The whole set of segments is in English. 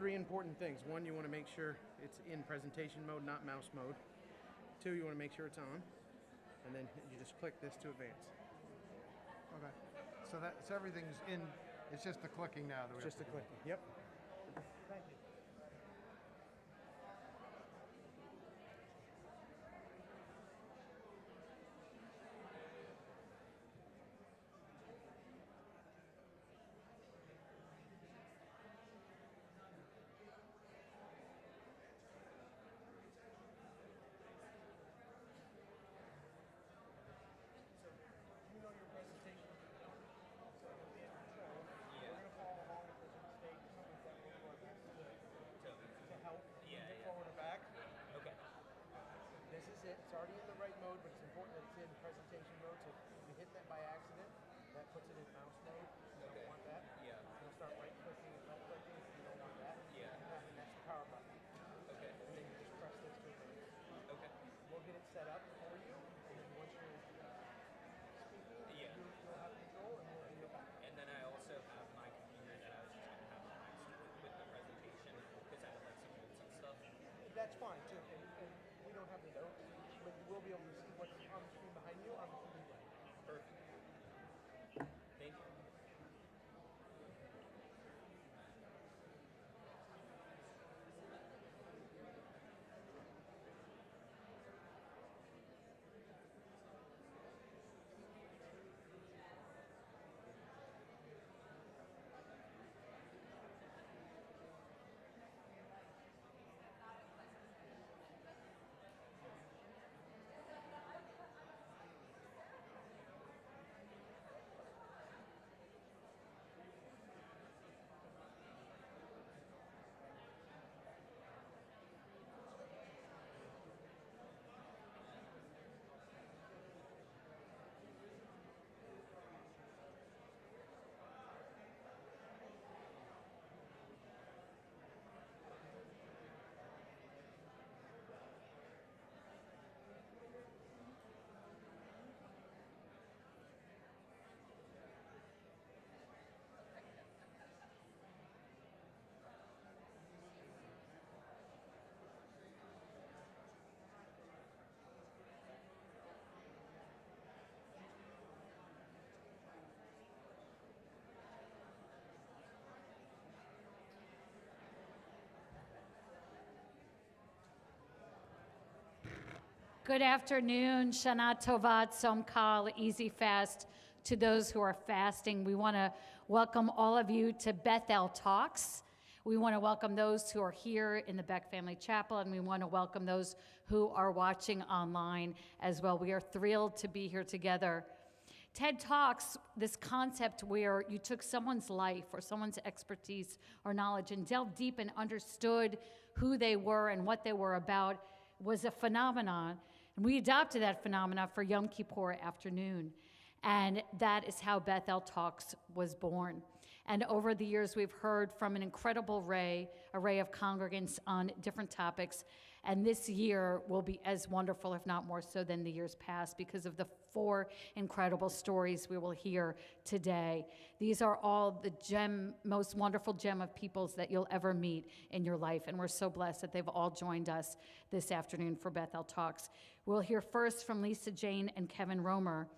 three important things. One, you want to make sure it's in presentation mode, not mouse mode. Two, you want to make sure it's on. And then you just click this to advance. Okay. So everything's in. It's just the clicking now. That we Just the have to do. clicking. Yep. Thank you. This is it. It's already in the right mode, but it's important that it's in presentation mode. So if you hit that by accident, that puts it in mouse mode. You don't want that. Yeah. You'll start right clicking and left clicking. You don't want that. Yeah. And that's the power button. Okay. And then you just press this to advance. Okay. We'll get it set up for you. And then once you're speaking, Yeah. you'll have control and we'll be your back. And then I also have my computer that I was just going to have next with the presentation because I would like some notes and stuff. That's fine too. And we don't have the notes, but you will be able to see what's on the screen behind you on the keyboard. Perfect. Thank you. Good afternoon, Shana Tovat, Somkal, Easy Fast. To those who are fasting, we want to welcome all of you to Beth El Talks. We want to welcome those who are here in the Beck Family Chapel, and we want to welcome those who are watching online as well. We are thrilled to be here together. TED Talks, this concept where you took someone's life or someone's expertise or knowledge and delved deep and understood who they were and what they were about, was a phenomenon. And we adopted that phenomenon for Yom Kippur afternoon. And that is how Beth El Talks was born. And over the years, we've heard from an incredible array of congregants on different topics. And this year will be as wonderful, if not more so, than the years past because of the 4 incredible stories we will hear today. These are all the most wonderful gem of peoples that you'll ever meet in your life. And we're so blessed that they've all joined us this afternoon for Beth El Talks. We'll hear first from Lisa Jane and Kevin Romer.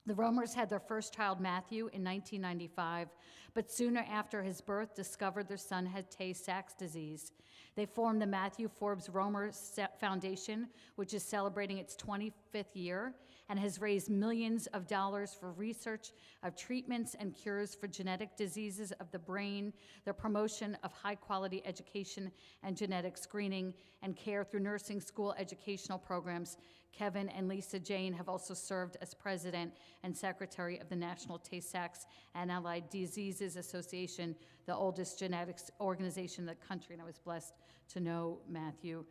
The Romers had their first child, Matthew, in 1995, but sooner after his birth discovered their son had Tay-Sachs disease. They formed the Matthew Forbes Romer Foundation, which is celebrating its 25th year and has raised millions of dollars for research of treatments and cures for genetic diseases of the brain, the promotion of high-quality education and genetic screening, and care through nursing school educational programs. Kevin and Lisa Jane have also served as president and secretary of the National Tay-Sachs and Allied Diseases Association, the oldest genetics organization in the country, and I was blessed to know Matthew.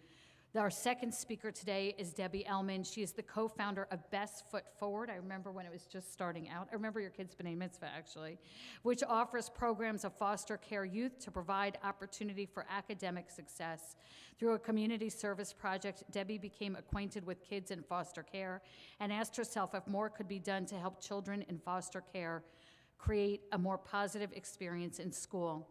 Our second speaker today is Debbie Ellman. She is the co-founder of Best Foot Forward. I remember when it was just starting out. I remember your kid's B'nai Mitzvah, actually, which offers programs of foster care youth to provide opportunity for academic success. Through a community service project, Debbie became acquainted with kids in foster care and asked herself if more could be done to help children in foster care create a more positive experience in school.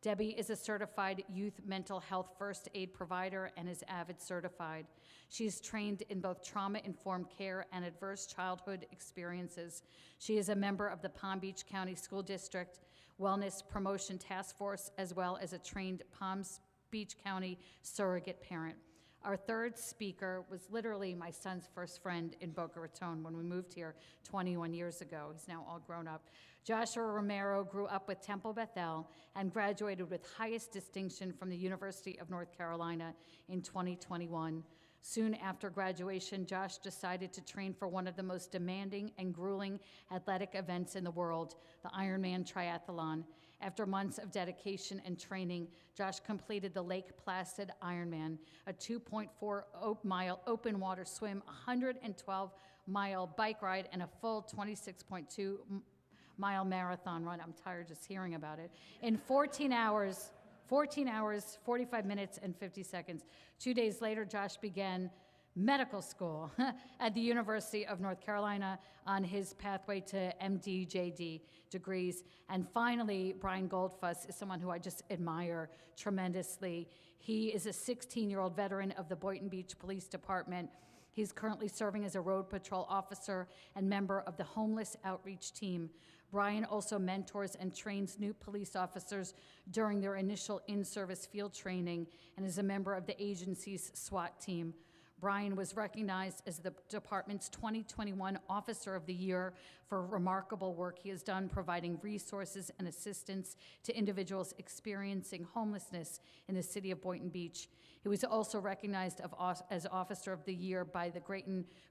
Debbie is a certified youth mental health first aid provider and is AVID certified. She is trained in both trauma-informed care and adverse childhood experiences. She is a member of the Palm Beach County School District Wellness Promotion Task Force, as well as a trained Palm Beach County surrogate parent. Our third speaker was literally my son's first friend in Boca Raton when we moved here 21 years ago. He's now all grown up. Joshua Romero grew up with Temple Bethel and graduated with highest distinction from the University of North Carolina in 2021. Soon after graduation, Josh decided to train for one of the most demanding and grueling athletic events in the world, the Ironman Triathlon. After months of dedication and training, Josh completed the Lake Placid Ironman, a 2.4-mile open water swim, 112-mile bike ride, and a full 26.2-mile marathon run. I'm tired just hearing about it. In 14 hours, 45 minutes, and 50 seconds. 2 days later, Josh began medical school at the University of North Carolina on his pathway to MD-JD degrees. And finally, Brian Goldfuss is someone who I just admire tremendously. He is a 16-year-old veteran of the Boynton Beach Police Department. He's currently serving as a road patrol officer and member of the homeless outreach team. Brian also mentors and trains new police officers during their initial in-service field training and is a member of the agency's SWAT team. Brian was recognized as the department's 2021 Officer of the Year for remarkable work he has done providing resources and assistance to individuals experiencing homelessness in the city of Boynton Beach. He was also recognized as Officer of the Year by the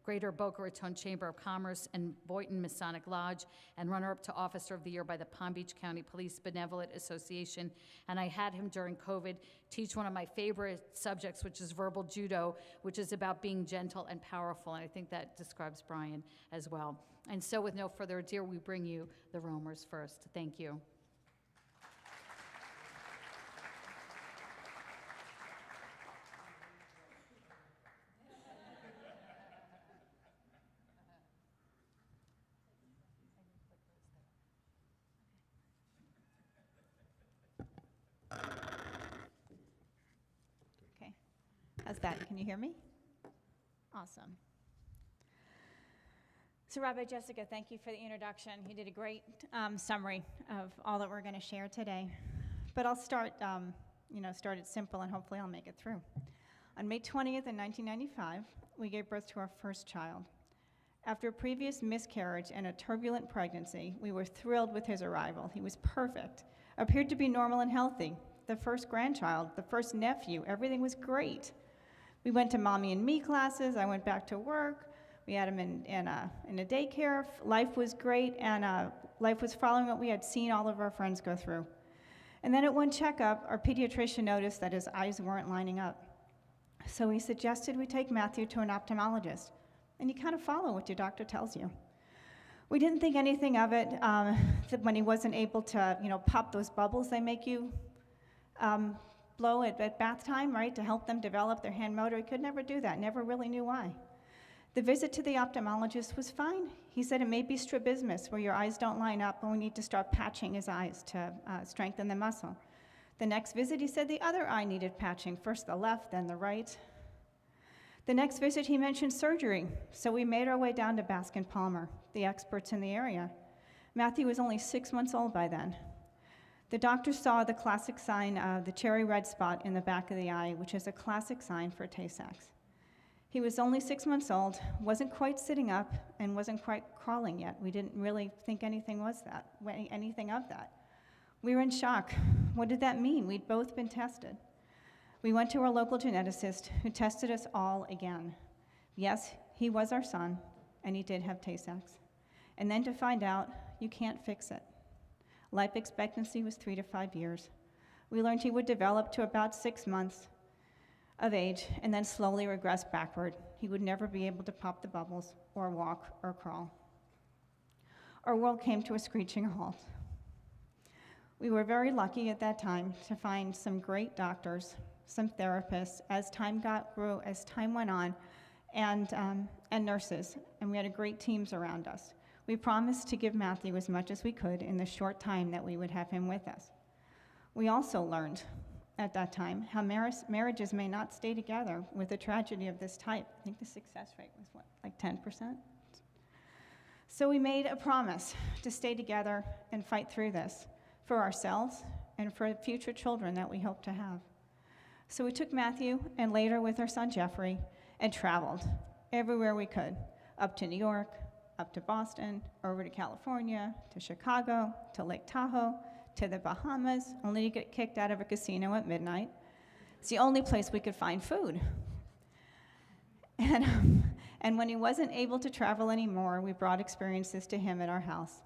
Greater Boca Raton Chamber of Commerce and Boynton Masonic Lodge, and runner-up to Officer of the Year by the Palm Beach County Police Benevolent Association. And I had him during COVID teach one of my favorite subjects, which is verbal judo, which is about being gentle and powerful, and I think that describes Brian as well. And so with no further ado, we bring you the Romers first. Thank you. Okay. How's that? Can you hear me? Awesome. So Rabbi Jessica, thank you for the introduction. You did a great summary of all that we're going to share today. But I'll start it simple, and hopefully I'll make it through. On May 20th in 1995, we gave birth to our first child. After a previous miscarriage and a turbulent pregnancy, we were thrilled with his arrival. He was perfect, appeared to be normal and healthy. The first grandchild, the first nephew, everything was great. We went to mommy and me classes. I went back to work. We had him in a daycare. Life was great, and life was following what we had seen all of our friends go through. And then at one checkup, our pediatrician noticed that his eyes weren't lining up. So he suggested we take Matthew to an ophthalmologist, and you kind of follow what your doctor tells you. We didn't think anything of it when he wasn't able to, pop those bubbles they make you blow at bath time, right, to help them develop their hand motor. He could never do that, never really knew why. The visit to the ophthalmologist was fine. He said it may be strabismus, where your eyes don't line up, and we need to start patching his eyes to strengthen the muscle. The next visit, he said the other eye needed patching, first the left, then the right. The next visit, he mentioned surgery, so we made our way down to Baskin Palmer, the experts in the area. Matthew was only 6 months old by then. The doctor saw the classic sign of the cherry red spot in the back of the eye, which is a classic sign for Tay-Sachs. He was only 6 months old, wasn't quite sitting up, and wasn't quite crawling yet. We didn't really think anything of that. We were in shock. What did that mean? We'd both been tested. We went to our local geneticist, who tested us all again. Yes, he was our son, and he did have Tay-Sachs. And then to find out, you can't fix it. Life expectancy was 3 to 5 years. We learned he would develop to about 6 months of age and then slowly regress backward. He would never be able to pop the bubbles or walk or crawl. Our world came to a screeching halt. We were very lucky at that time to find some great doctors, some therapists, as time went on, and nurses, and we had great teams around us. We promised to give Matthew as much as we could in the short time that we would have him with us. We also learned at that time how marriages may not stay together with a tragedy of this type. I think the success rate was what, like 10%? So we made a promise to stay together and fight through this for ourselves and for future children that we hope to have. So we took Matthew and later with our son Jeffrey and traveled everywhere we could, up to New York, up to Boston, over to California, to Chicago, to Lake Tahoe, to the Bahamas, only to get kicked out of a casino at midnight. It's the only place we could find food. And when he wasn't able to travel anymore, we brought experiences to him at our house.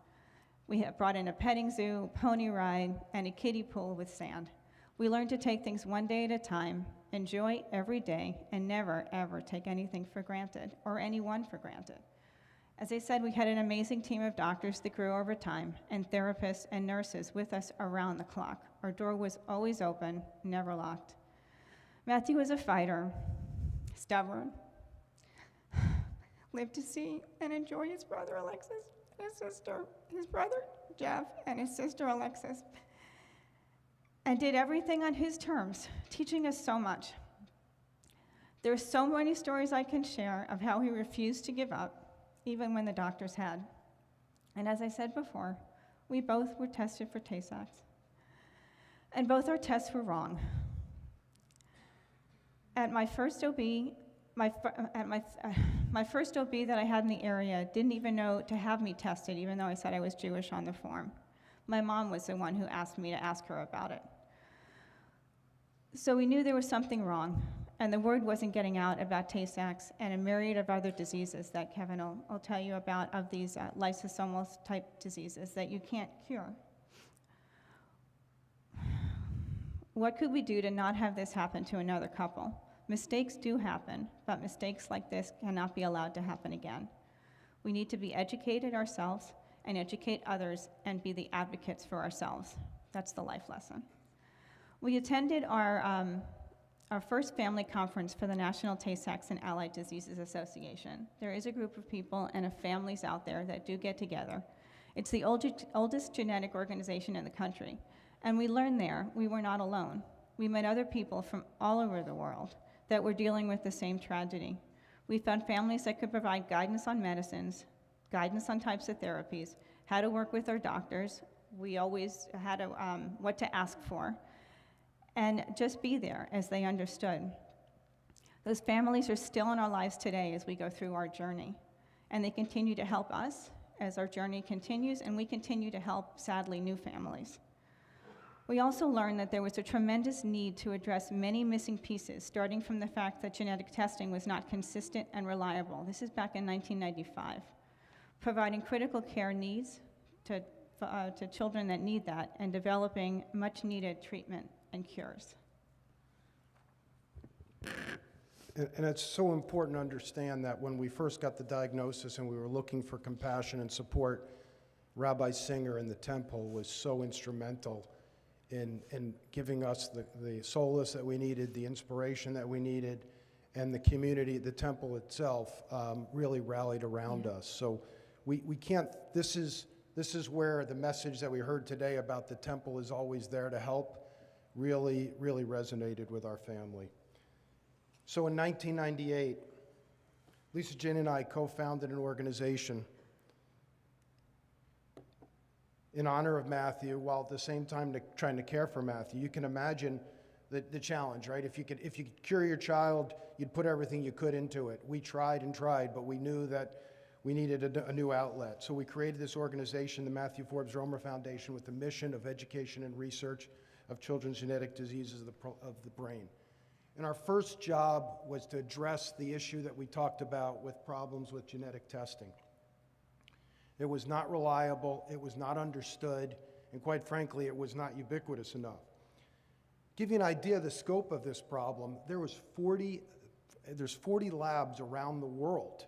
We had brought in a petting zoo, pony ride, and a kiddie pool with sand. We learned to take things one day at a time, enjoy every day, and never, ever take anything for granted or anyone for granted. As I said, we had an amazing team of doctors that grew over time, and therapists and nurses with us around the clock. Our door was always open, never locked. Matthew was a fighter, stubborn, lived to see and enjoy his brother Alexis, and his sister, his brother Jeff, and his sister Alexis, and did everything on his terms, teaching us so much. There are so many stories I can share of how he refused to give up, even when the doctors had. And as I said before, we both were tested for Tay-Sachs, and both our tests were wrong. At my first OB, my first OB that I had in the area didn't even know to have me tested, even though I said I was Jewish on the form. My mom was the one who asked me to ask her about it. So we knew there was something wrong, and the word wasn't getting out about Tay-Sachs and a myriad of other diseases that Kevin will tell you about, of these lysosomal type diseases that you can't cure. What could we do to not have this happen to another couple? Mistakes do happen, but mistakes like this cannot be allowed to happen again. We need to be educated ourselves and educate others and be the advocates for ourselves. That's the life lesson. We attended our first family conference for the National Tay-Sachs and Allied Diseases Association. There is a group of people and of families out there that do get together. It's the oldest genetic organization in the country. And we learned there we were not alone. We met other people from all over the world that were dealing with the same tragedy. We found families that could provide guidance on medicines, guidance on types of therapies, how to work with our doctors. We always had what to ask for, and just be there as they understood. Those families are still in our lives today as we go through our journey, and they continue to help us as our journey continues, and we continue to help, sadly, new families. We also learned that there was a tremendous need to address many missing pieces, starting from the fact that genetic testing was not consistent and reliable. This is back in 1995. Providing critical care needs to children that need that, and developing much-needed treatment and cures. And it's so important to understand that when we first got the diagnosis and we were looking for compassion and support, Rabbi Singer in the temple was so instrumental in giving us the solace that we needed, the inspiration that we needed, and the community, the temple itself, really rallied around us. So we can't, this is where the message that we heard today about the temple is always there to help really, really resonated with our family. So in 1998, Lisa Jin and I co-founded an organization in honor of Matthew, while at the same time trying to care for Matthew. You can imagine the challenge, right? If you could cure your child, you'd put everything you could into it. We tried and tried, but we knew that we needed a new outlet. So we created this organization, the Matthew Forbes Romer Foundation, with the mission of education and research of children's genetic diseases of the brain. And our first job was to address the issue that we talked about with problems with genetic testing. It was not reliable, it was not understood, and quite frankly, it was not ubiquitous enough. Give you an idea of the scope of this problem, there's 40 labs around the world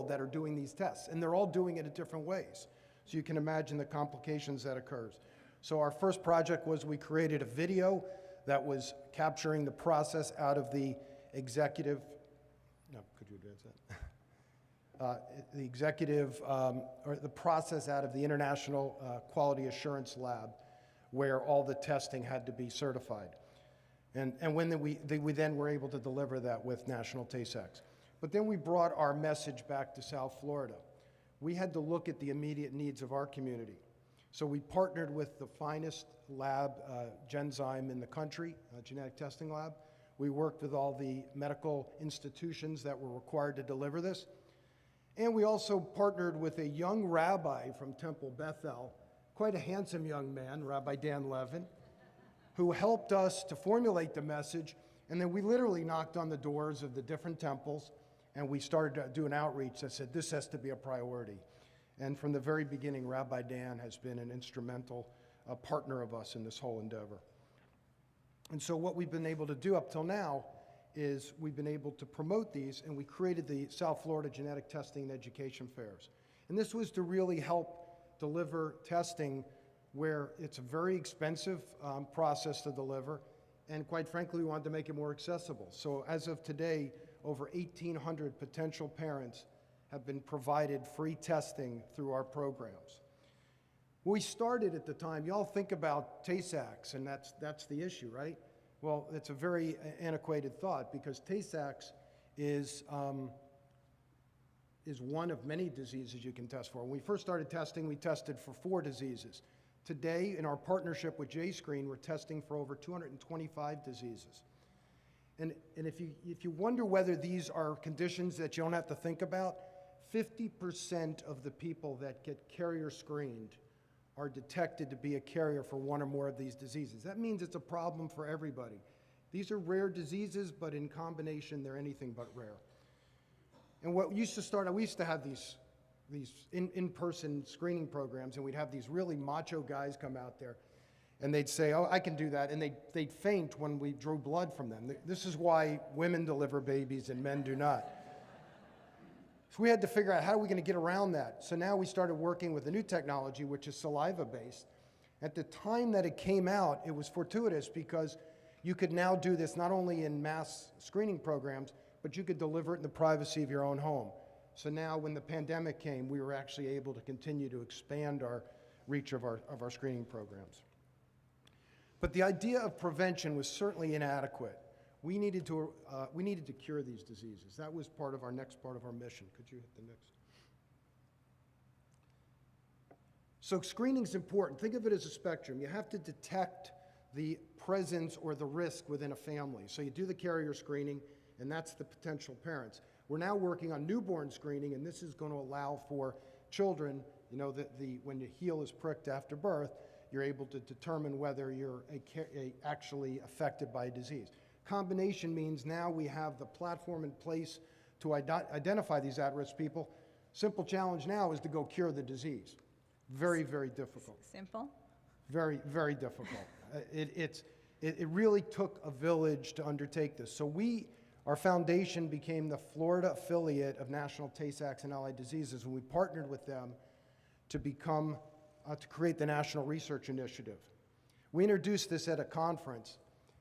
that are doing these tests, and they're all doing it in different ways. So you can imagine the complications that occurs. So our first project was we created a video that was capturing the process out of the executive, could you advance that? Or the process out of the International Quality Assurance Lab, where all the testing had to be certified. And when we then were able to deliver that with National Tay-Sachs. But then we brought our message back to South Florida. We had to look at the immediate needs of our community. So we partnered with the finest lab, Genzyme in the country, genetic testing lab. We worked with all the medical institutions that were required to deliver this. And we also partnered with a young rabbi from Temple Bethel, quite a handsome young man, Rabbi Dan Levin, who helped us to formulate the message. And then we literally knocked on the doors of the different temples, and we started to do an outreach that said, this has to be a priority. And from the very beginning, Rabbi Dan has been an instrumental partner of us in this whole endeavor. And so what we've been able to do up till now is we've been able to promote these, and we created the South Florida Genetic Testing and Education Fairs. And this was to really help deliver testing where it's a very expensive process to deliver, and quite frankly, we wanted to make it more accessible. So as of today, over 1,800 potential parents have been provided free testing through our programs. We started at the time, y'all think about Tay-Sachs, and that's the issue, right? Well, it's a very antiquated thought, because Tay-Sachs is one of many diseases you can test for. When we first started testing, we tested for 4 diseases. Today, in our partnership with JScreen, we're testing for over 225 diseases. And if you wonder whether these are conditions that you don't have to think about, 50% of the people that get carrier screened are detected to be a carrier for one or more of these diseases. That means it's a problem for everybody. These are rare diseases, but in combination, they're anything but rare. And what used to start, we used to have these in-person screening programs, and we'd have these really macho guys come out there, and they'd say, oh, I can do that, and they'd faint when we drew blood from them. This is why women deliver babies and men do not. So we had to figure out, how are we going to get around that? So now we started working with a new technology, which is saliva-based. At the time that it came out, it was fortuitous, because you could now do this not only in mass screening programs, but you could deliver it in the privacy of your own home. So now when the pandemic came, we were actually able to continue to expand our reach of our screening programs. But the idea of prevention was certainly inadequate. We needed to cure these diseases. That was part of our next part of our mission. Could you hit the next? So screening is important. Think of it as a spectrum. You have to detect the presence or the risk within a family. So you do the carrier screening, and that's the potential parents. We're now working on newborn screening, and this is going to allow for children, you know, when the heel is pricked after birth, you're able to determine whether you're actually affected by a disease. Combination means now we have the platform in place to identify these at-risk people. Simple challenge now is to go cure the disease. Very, very difficult. Simple? Very, very difficult. It really took a village to undertake this. So our foundation became the Florida affiliate of National Tay-Sachs and Allied Diseases, and we partnered with them to create the National Research Initiative. We introduced this at a conference,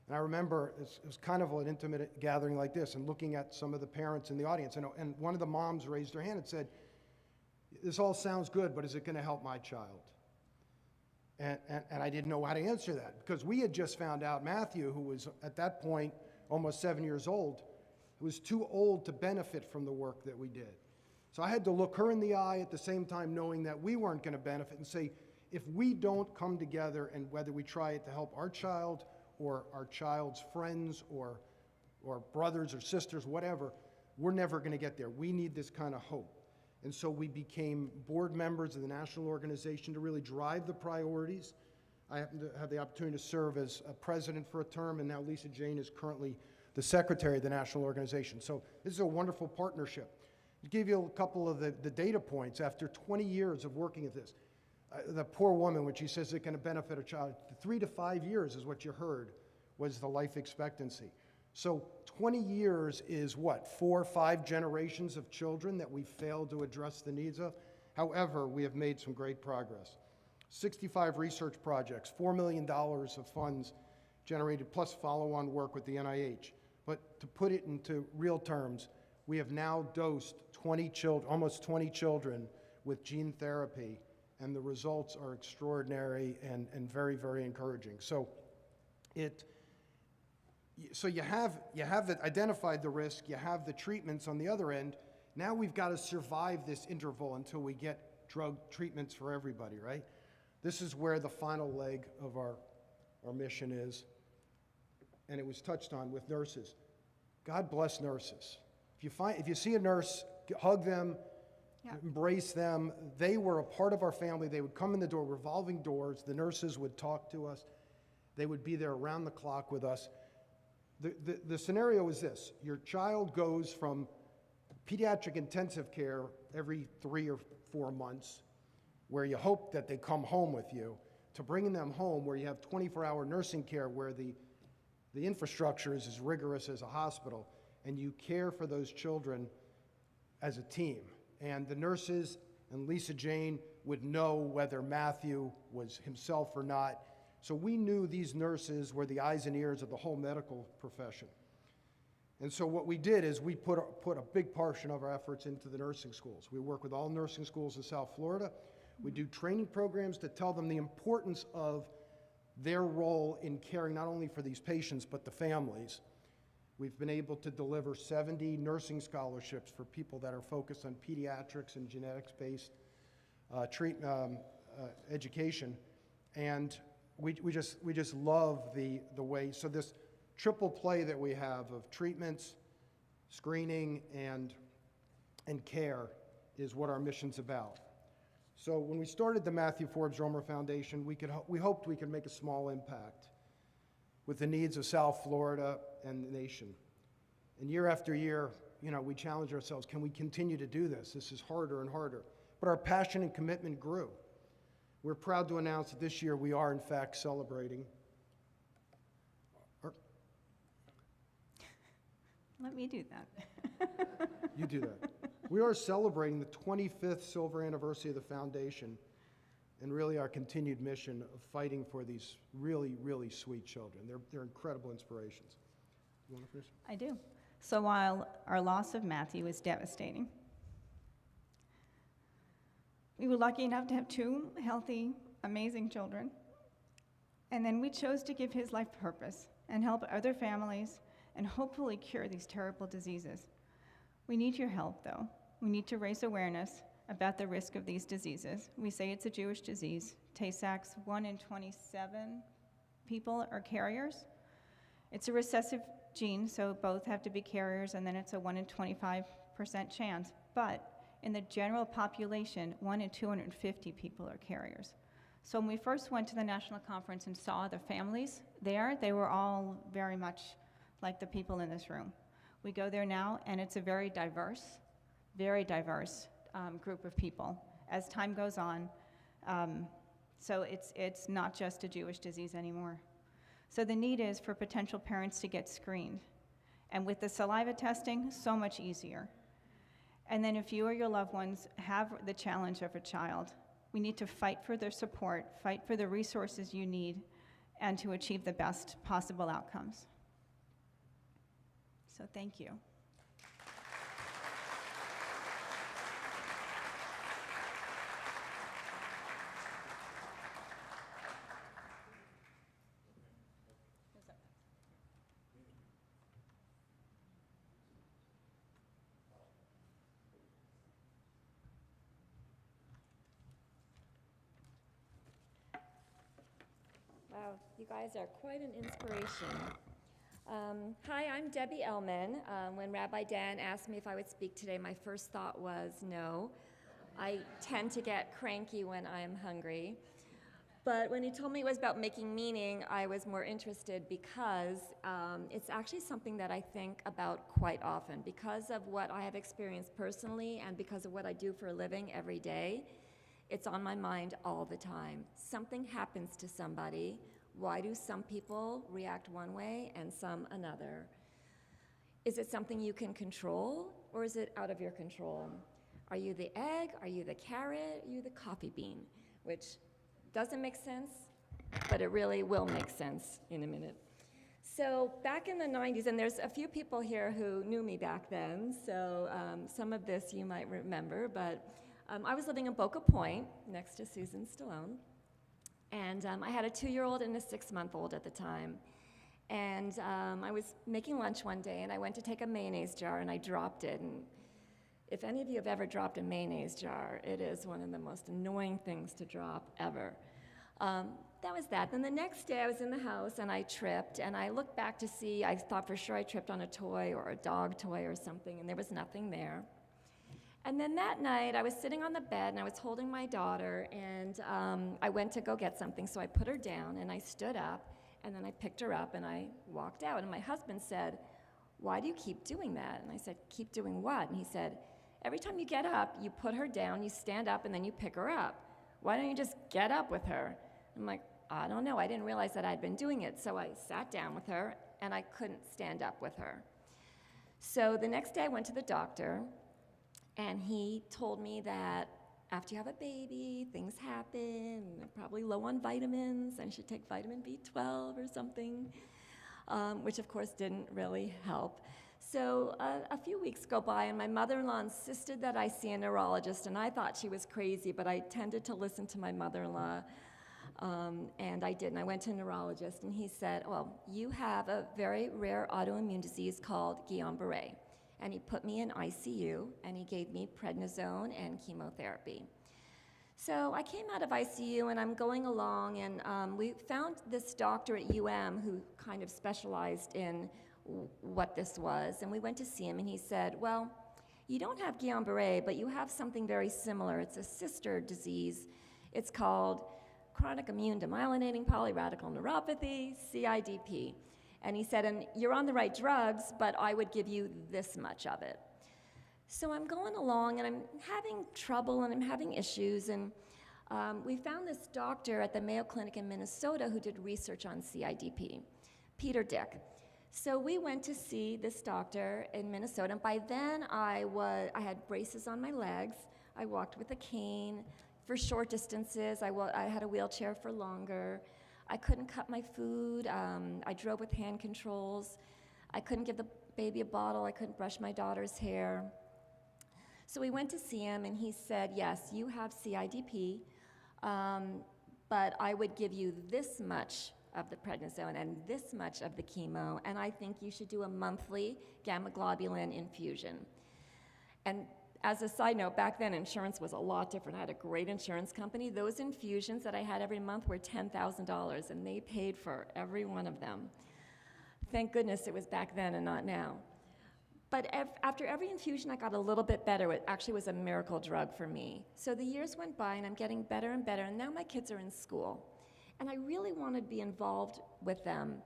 and I remember it was kind of an intimate gathering like this, and looking at some of the parents in the audience, and one of the moms raised her hand and said, this all sounds good, but is it going to help my child? And I didn't know how to answer that, because we had just found out Matthew, who was at that point almost 7 years old, was too old to benefit from the work that we did. So I had to look her in the eye at the same time, knowing that we weren't going to benefit, and say, if we don't come together, and whether we try it to help our child or our child's friends or brothers or sisters, whatever, we're never going to get there. We need this kind of hope. And so we became board members of the national organization to really drive the priorities. I happen to have the opportunity to serve as a president for a term, and now Lisa Jane is currently the secretary of the national organization. So this is a wonderful partnership. To give you a couple of the data points, after 20 years of working at this, the poor woman, when she says it can benefit a child, 3 to 5 years is what you heard was the life expectancy. So 20 years is what, 4 or 5 generations of children that we failed to address the needs of? However, we have made some great progress. 65 research projects, $4 million of funds generated, plus follow-on work with the NIH. But to put it into real terms, we have now dosed almost 20 children with gene therapy, and the results are extraordinary and very, very encouraging. So you have identified the risk, you have the treatments on the other end. Now we've got to survive this interval until we get drug treatments for everybody, right? This is where the final leg of our mission is, and it was touched on with nurses. God bless nurses. If you see a nurse, hug them, embrace them. They were a part of our family. They would come in the door, revolving doors. The nurses would talk to us. They would be there around the clock with us. The scenario is this. Your child goes from pediatric intensive care every 3 or 4 months, where you hope that they come home with you, to bringing them home where you have 24-hour nursing care, where the infrastructure is as rigorous as a hospital, and you care for those children as a team. And the nurses and Lisa Jane would know whether Matthew was himself or not. So we knew these nurses were the eyes and ears of the whole medical profession. And so what we did is we put a big portion of our efforts into the nursing schools. We work with all nursing schools in South Florida. We do training programs to tell them the importance of their role in caring not only for these patients, but the families. We've been able to deliver 70 nursing scholarships for people that are focused on pediatrics and genetics-based education. And we just love the way, so this triple play that we have of treatments, screening, and care is what our mission's about. So when we started the Matthew Forbes Romer Foundation, we hoped we could make a small impact with the needs of South Florida and the nation. And year after year, we challenged ourselves, can we continue to do this? This is harder and harder. But our passion and commitment grew. We're proud to announce that this year we are, in fact, celebrating. Let me do that. You do that. We are celebrating the 25th silver anniversary of the foundation, and really our continued mission of fighting for these really, really sweet children. They're incredible inspirations. You want to finish? I do. So while our loss of Matthew is devastating, we were lucky enough to have 2 healthy, amazing children. And then we chose to give his life purpose and help other families and hopefully cure these terrible diseases. We need your help, though. We need to raise awareness about the risk of these diseases. We say it's a Jewish disease. Tay-Sachs, 1 in 27 people are carriers. It's a recessive gene, so both have to be carriers, and then it's a 1 in 25% chance. But in the general population, 1 in 250 people are carriers. So when we first went to the national conference and saw the families there, they were all very much like the people in this room. We go there now, and it's a very diverse group of people as time goes on. So it's not just a Jewish disease anymore. So the need is for potential parents to get screened. And with the saliva testing, so much easier. And then if you or your loved ones have the challenge of a child, we need to fight for their support, fight for the resources you need, and to achieve the best possible outcomes. So thank you. Wow, you guys are quite an inspiration. Hi, I'm Debbie Ellman. When Rabbi Dan asked me if I would speak today, my first thought was no. I tend to get cranky when I'm hungry. But when he told me it was about making meaning, I was more interested because it's actually something that I think about quite often. Because of what I have experienced personally and because of what I do for a living every day, it's on my mind all the time. Something happens to somebody. Why do some people react one way and some another? Is it something you can control, or is it out of your control? Are you the egg? Are you the carrot? Are you the coffee bean? Which doesn't make sense, but it really will make sense in a minute. So back in the 90s, and there's a few people here who knew me back then, so some of this you might remember, but I was living in Boca Point next to Susan Stallone, and I had a 2-year-old and a 6-month-old at the time. And I was making lunch one day, and I went to take a mayonnaise jar, and I dropped it. And if any of you have ever dropped a mayonnaise jar, it is one of the most annoying things to drop ever. That was that. Then the next day I was in the house and I tripped, and I looked back to see, I thought for sure I tripped on a toy or a dog toy or something, and there was nothing there. And then that night I was sitting on the bed and I was holding my daughter, and I went to go get something, so I put her down and I stood up, and then I picked her up and I walked out. And my husband said, "Why do you keep doing that?" And I said, "Keep doing what?" And he said, "Every time you get up, you put her down, you stand up, and then you pick her up. Why don't you just get up with her?" I'm like, "I don't know. I didn't realize that I'd been doing it." So I sat down with her, and I couldn't stand up with her. So the next day I went to the doctor, and he told me that after you have a baby, things happen, and I'm probably low on vitamins, and I should take vitamin B12 or something, which of course didn't really help. So a few weeks go by, and my mother-in-law insisted that I see a neurologist, and I thought she was crazy, but I tended to listen to my mother-in-law, and I did. And I went to a neurologist, and he said, "Well, you have a very rare autoimmune disease called Guillain-Barré." And he put me in ICU, and he gave me prednisone and chemotherapy. So I came out of ICU, and I'm going along, and we found this doctor at UM who kind of specialized in what this was, and we went to see him, and he said, "Well, you don't have Guillain-Barré, but you have something very similar. It's a sister disease. It's called chronic immune demyelinating polyradical neuropathy, CIDP." And he said, "And you're on the right drugs, but I would give you this much of it." So I'm going along, and I'm having trouble, and I'm having issues, and we found this doctor at the Mayo Clinic in Minnesota who did research on CIDP, Peter Dick. So we went to see this doctor in Minnesota, and by then I had braces on my legs. I walked with a cane for short distances. I had a wheelchair for longer. I couldn't cut my food. I drove with hand controls. I couldn't give the baby a bottle. I couldn't brush my daughter's hair. So we went to see him, and he said, "Yes, you have CIDP, but I would give you this much of the prednisone and this much of the chemo, and I think you should do a monthly gamma globulin infusion." And as a side note, back then insurance was a lot different. I had a great insurance company. Those infusions that I had every month were $10,000, and they paid for every one of them. Thank goodness it was back then and not now. But after every infusion, I got a little bit better. It actually was a miracle drug for me. So the years went by, and I'm getting better and better, and now my kids are in school. And I really want to be involved with them,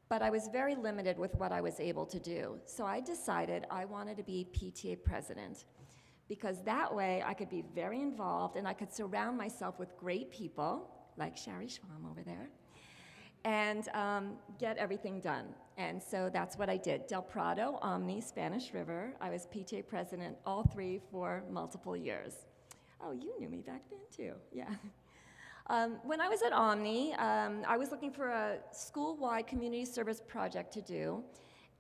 but I was very limited with what I was able to do. So I decided I wanted to be PTA president, because that way I could be very involved, and I could surround myself with great people, like Shari Schwam over there, and get everything done. And so that's what I did. Del Prado, Omni, Spanish River. I was PTA president, all three, for multiple years. Oh, you knew me back then too, yeah. When I was at Omni, I was looking for a school-wide community service project to do,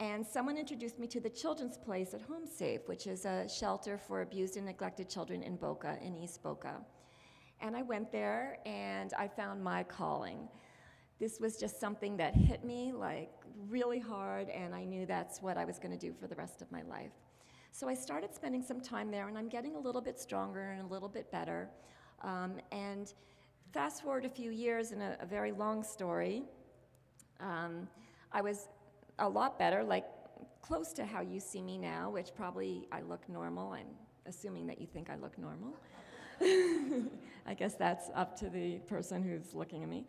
and someone introduced me to the Children's Place at Home Safe, which is a shelter for abused and neglected children in Boca, in East Boca. And I went there, and I found my calling. This was just something that hit me like really hard, and I knew that's what I was going to do for the rest of my life. So I started spending some time there, and I'm getting a little bit stronger and a little bit better. And fast forward a few years, in a very long story, I was a lot better, like close to how you see me now, which probably I look normal. I'm assuming that you think I look normal. I guess that's up to the person who's looking at me.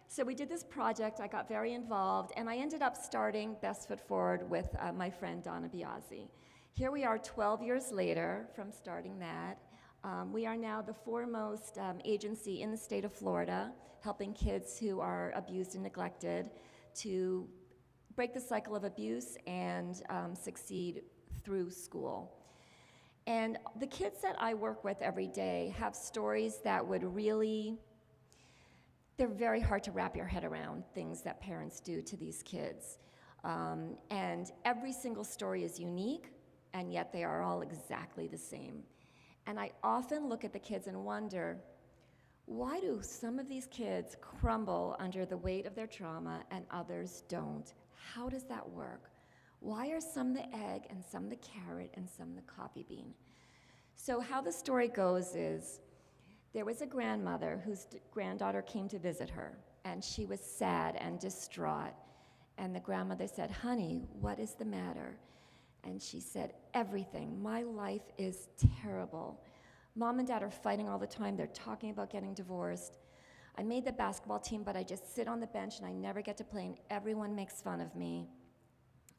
So we did this project, I got very involved, and I ended up starting Best Foot Forward with my friend Donna Biazzi. Here we are 12 years later from starting that. We are now the foremost agency in the state of Florida, helping kids who are abused and neglected to break the cycle of abuse and succeed through school. And the kids that I work with every day have stories that would really, they're very hard to wrap your head around, things that parents do to these kids. And every single story is unique, and yet they are all exactly the same. And I often look at the kids and wonder, why do some of these kids crumble under the weight of their trauma and others don't? How does that work? Why are some the egg and some the carrot and some the coffee bean? So how the story goes is, there was a grandmother whose granddaughter came to visit her, and she was sad and distraught. And the grandmother said, "Honey, what is the matter?" And she said, "Everything. My life is terrible. Mom and Dad are fighting all the time. They're talking about getting divorced. I made the basketball team, but I just sit on the bench and I never get to play, and everyone makes fun of me.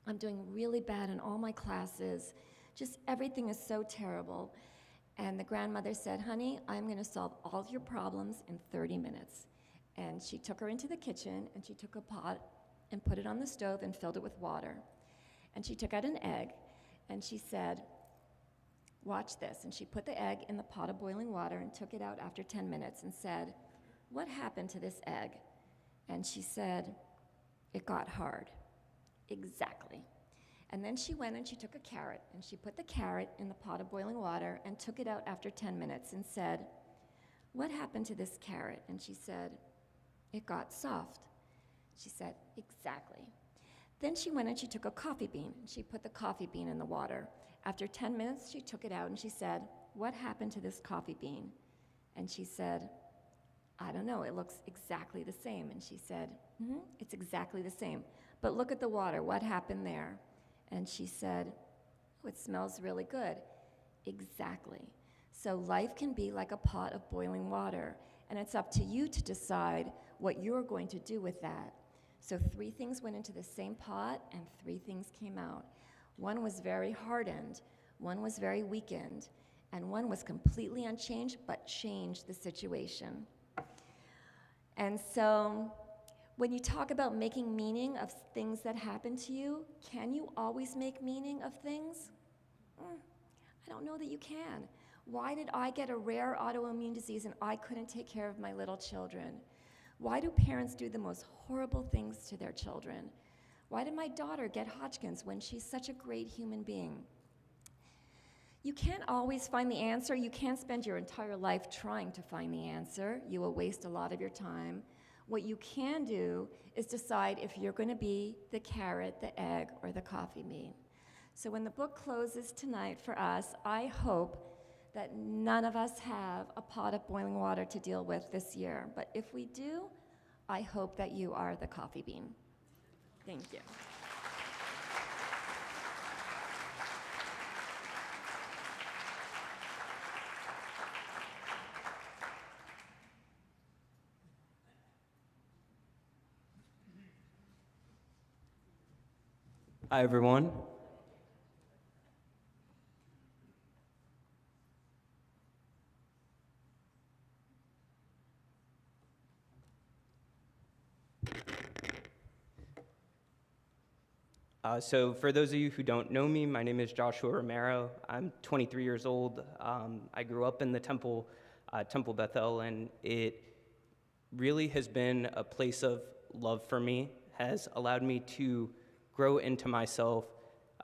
I'm doing really bad in all my classes. Just everything is so terrible." And the grandmother said, "Honey, I'm going to solve all your problems in 30 minutes. And she took her into the kitchen, and she took a pot and put it on the stove and filled it with water. And she took out an egg, and she said, "Watch this." And she put the egg in the pot of boiling water and took it out after 10 minutes and said, "What happened to this egg?" And she said, "It got hard." Exactly. And then she went and she took a carrot, and she put the carrot in the pot of boiling water and took it out after 10 minutes and said, "What happened to this carrot?" And she said, "It got soft." She said, "Exactly." Then she went and she took a coffee bean, and she put the coffee bean in the water. After 10 minutes, she took it out and she said, "What happened to this coffee bean?" And she said, "I don't know, it looks exactly the same." And she said, "It's exactly the same. But look at the water, what happened there?" And she said, "Oh, it smells really good." Exactly. So life can be like a pot of boiling water, and it's up to you to decide what you're going to do with that. So 3 things went into the same pot, and 3 things came out. One was very hardened, one was very weakened, and one was completely unchanged, but changed the situation. And so when you talk about making meaning of things that happen to you, can you always make meaning of things? I don't know that you can. Why did I get a rare autoimmune disease and I couldn't take care of my little children? Why do parents do the most horrible things to their children? Why did my daughter get Hodgkin's when she's such a great human being? You can't always find the answer. You can't spend your entire life trying to find the answer. You will waste a lot of your time. What you can do is decide if you're going to be the carrot, the egg, or the coffee bean. So when the book closes tonight for us, I hope that none of us have a pot of boiling water to deal with this year. But if we do, I hope that you are the coffee bean. Thank you. Hi, everyone. So for those of you who don't know me, my name is Joshua Romero. I'm 23 years old. I grew up in the Temple Bethel, and it really has been a place of love for me, has allowed me to grow into myself,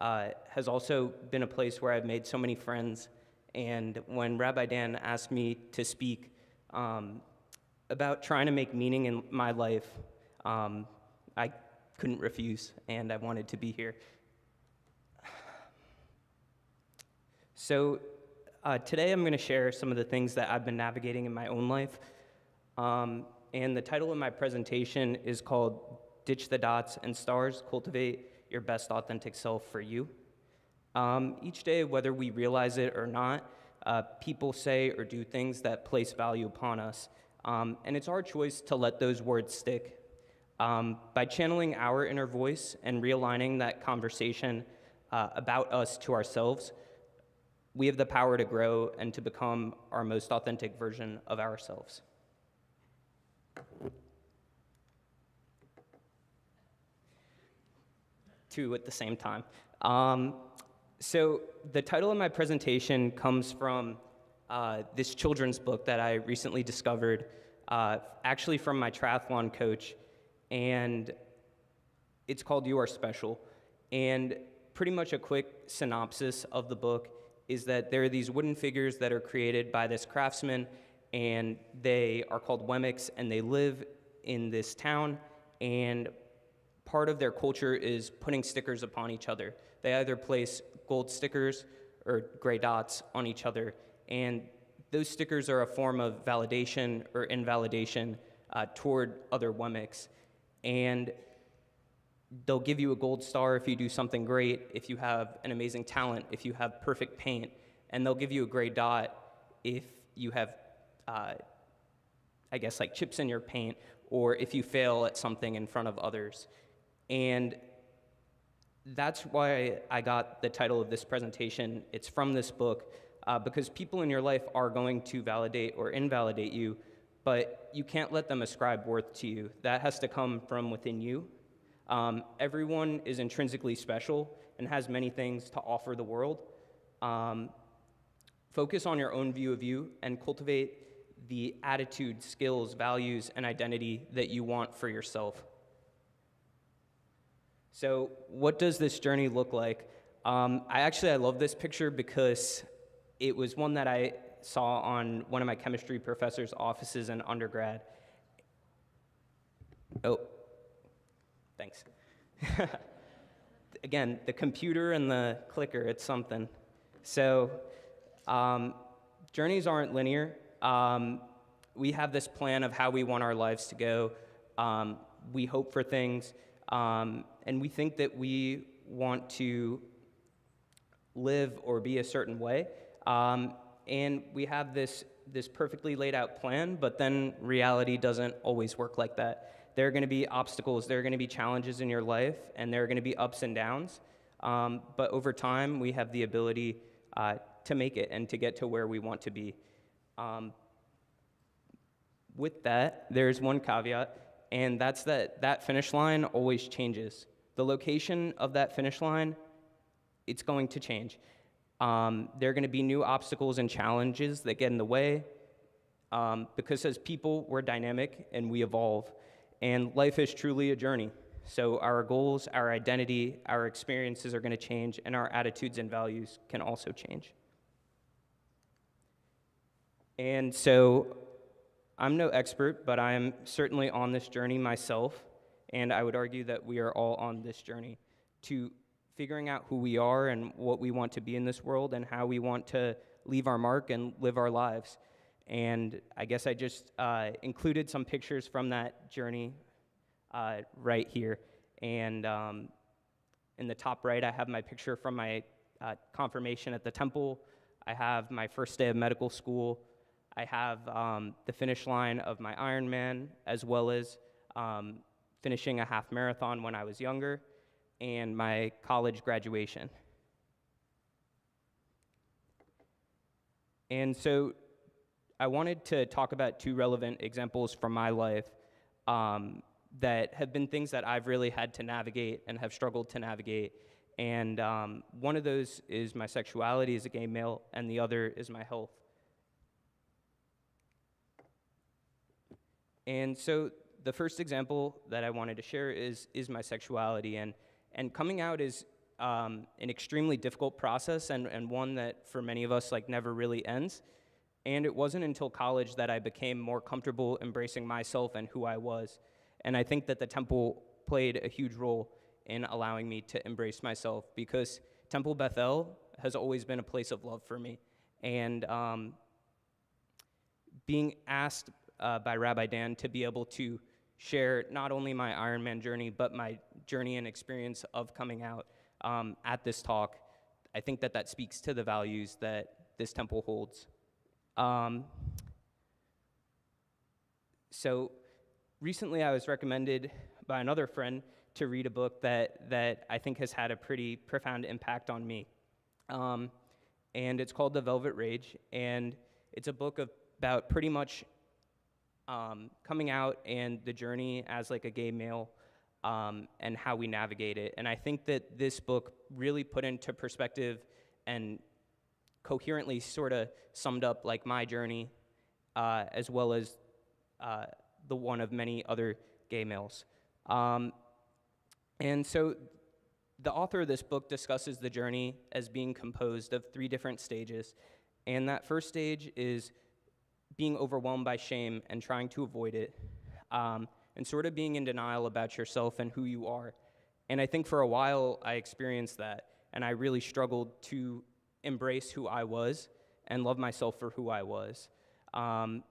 has also been a place where I've made so many friends. And when Rabbi Dan asked me to speak about trying to make meaning in my life, I couldn't refuse, and I wanted to be here. So today I'm going to share some of the things that I've been navigating in my own life. And the title of my presentation is called Ditch the Dots and Stars, Cultivate Your Best Authentic Self for You. Each day, whether we realize it or not, people say or do things that place value upon us. And it's our choice to let those words stick. By channeling our inner voice and realigning that conversation about us to ourselves, we have the power to grow and to become our most authentic version of ourselves. Two at the same time. So the title of my presentation comes from this children's book that I recently discovered, actually from my triathlon coach, and it's called You Are Special. And pretty much a quick synopsis of the book is that there are these wooden figures that are created by this craftsman, and they are called Wemmicks, and they live in this town, and part of their culture is putting stickers upon each other. They either place gold stickers or gray dots on each other, and those stickers are a form of validation or invalidation toward other Wemmicks. And they'll give you a gold star if you do something great, if you have an amazing talent, if you have perfect paint, and they'll give you a gray dot if you have, I guess, like chips in your paint, or if you fail at something in front of others. And that's why I got the title of this presentation. It's from this book, because people in your life are going to validate or invalidate you, but you can't let them ascribe worth to you. That has to come from within you. Everyone is intrinsically special and has many things to offer the world. Focus on your own view of you and cultivate the attitude, skills, values, and identity that you want for yourself. So what does this journey look like? I love this picture because it was one that I saw on one of my chemistry professor's offices in undergrad. Oh, thanks. Again, the computer and the clicker, it's something. So journeys aren't linear. We have this plan of how we want our lives to go. We hope for things, and we think that we want to live or be a certain way. And we have this perfectly laid out plan, but then reality doesn't always work like that. There are going to be obstacles, there are going to be challenges in your life, and there are going to be ups and downs. But over time, we have the ability to make it and to get to where we want to be. With that, there's one caveat, and that's that finish line always changes. The location of that finish line, it's going to change. There are going to be new obstacles and challenges that get in the way, because as people, we're dynamic and we evolve, and life is truly a journey. So our goals, our identity, our experiences are going to change, and our attitudes and values can also change. And so I'm no expert, but I am certainly on this journey myself, and I would argue that we are all on this journey to figuring out who we are and what we want to be in this world and how we want to leave our mark and live our lives. And I guess I just included some pictures from that journey right here. And in the top right, I have my picture from my confirmation at the Temple. I have my first day of medical school. I have the finish line of my Ironman, as well as finishing a half marathon when I was younger, and my college graduation. And so I wanted to talk about two relevant examples from my life that have been things that I've really had to navigate and have struggled to navigate. And one of those is my sexuality as a gay male, and the other is my health. And so the first example that I wanted to share is my sexuality. And coming out is an extremely difficult process, and one that for many of us never really ends. And it wasn't until college that I became more comfortable embracing myself and who I was. And I think that the Temple played a huge role in allowing me to embrace myself, because Temple Bethel has always been a place of love for me. And being asked by Rabbi Dan to be able to share not only my Ironman journey, but my journey and experience of coming out at this talk, I think that speaks to the values that this temple holds. So recently I was recommended by another friend to read a book that I think has had a pretty profound impact on me. And it's called The Velvet Rage, and it's a book about pretty much coming out and the journey as a gay male, and how we navigate it. And I think that this book really put into perspective and coherently sort of summed up my journey, as well as the one of many other gay males. And so the author of this book discusses the journey as being composed of 3 different stages. And that first stage is being overwhelmed by shame and trying to avoid it, and sort of being in denial about yourself and who you are. And I think for a while I experienced that, and I really struggled to embrace who I was and love myself for who I was. And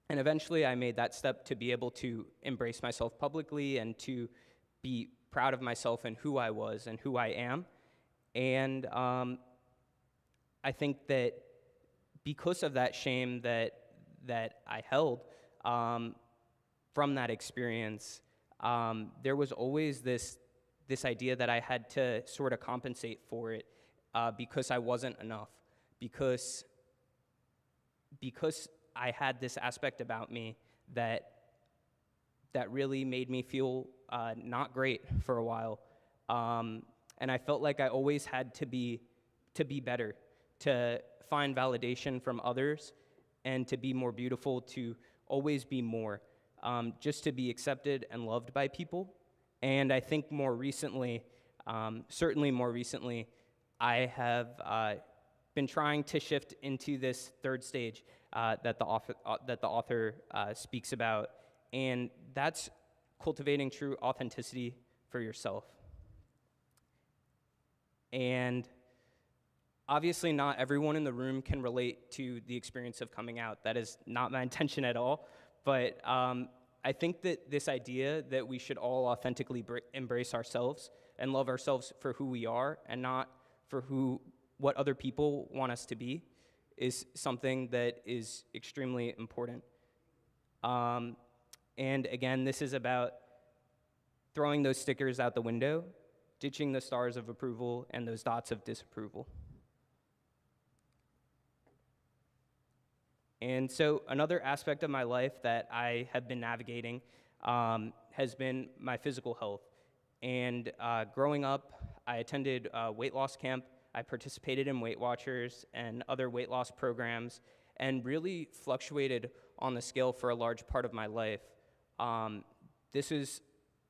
eventually I made that step to be able to embrace myself publicly and to be proud of myself and who I was and who I am. And I think that because of that shame that I held from that experience, there was always this idea that I had to sort of compensate for it because I wasn't enough, because I had this aspect about me that really made me feel not great for a while, and I felt like I always had to be better, to find validation from others, and to be more beautiful, to always be more, just to be accepted and loved by people. And I think more recently, certainly more recently, I have been trying to shift into this third stage that the author speaks about, and that's cultivating true authenticity for yourself. And obviously not everyone in the room can relate to the experience of coming out. That is not my intention at all, but I think that this idea that we should all authentically embrace ourselves and love ourselves for who we are and not for what other people want us to be is something that is extremely important. And again, this is about throwing those stickers out the window, ditching the stars of approval and those dots of disapproval. And so another aspect of my life that I have been navigating has been my physical health. And growing up, I attended weight loss camp. I participated in Weight Watchers and other weight loss programs, and really fluctuated on the scale for a large part of my life. This is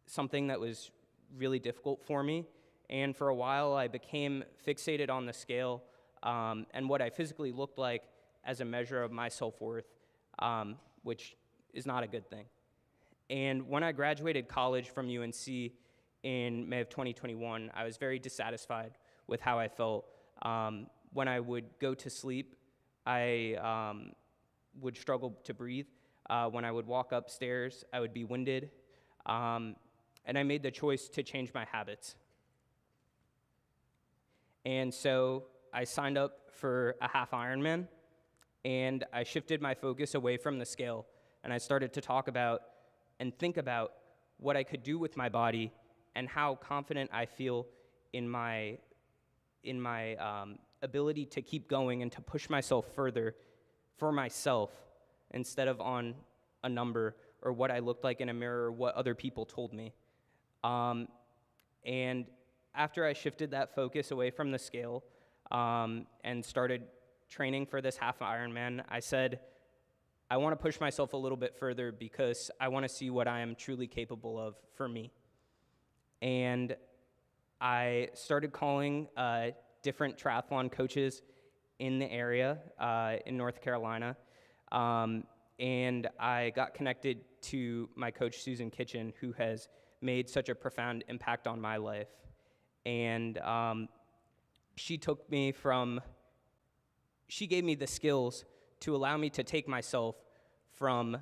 something that was really difficult for me, and for a while I became fixated on the scale and what I physically looked like as a measure of my self-worth, which is not a good thing. And when I graduated college from UNC in May of 2021, I was very dissatisfied with how I felt. When I would go to sleep, I would struggle to breathe. When I would walk upstairs, I would be winded. And I made the choice to change my habits. And so I signed up for a half Ironman, and I shifted my focus away from the scale, and I started to talk about and think about what I could do with my body and how confident I feel in my ability to keep going and to push myself further for myself instead of on a number or what I looked like in a mirror or what other people told me. And after I shifted that focus away from the scale and started training for this half Ironman, I said, I want to push myself a little bit further because I want to see what I am truly capable of for me. And I started calling different triathlon coaches in the area in North Carolina, and I got connected to my coach, Susan Kitchen, who has made such a profound impact on my life. And she gave me the skills to allow me to take myself from,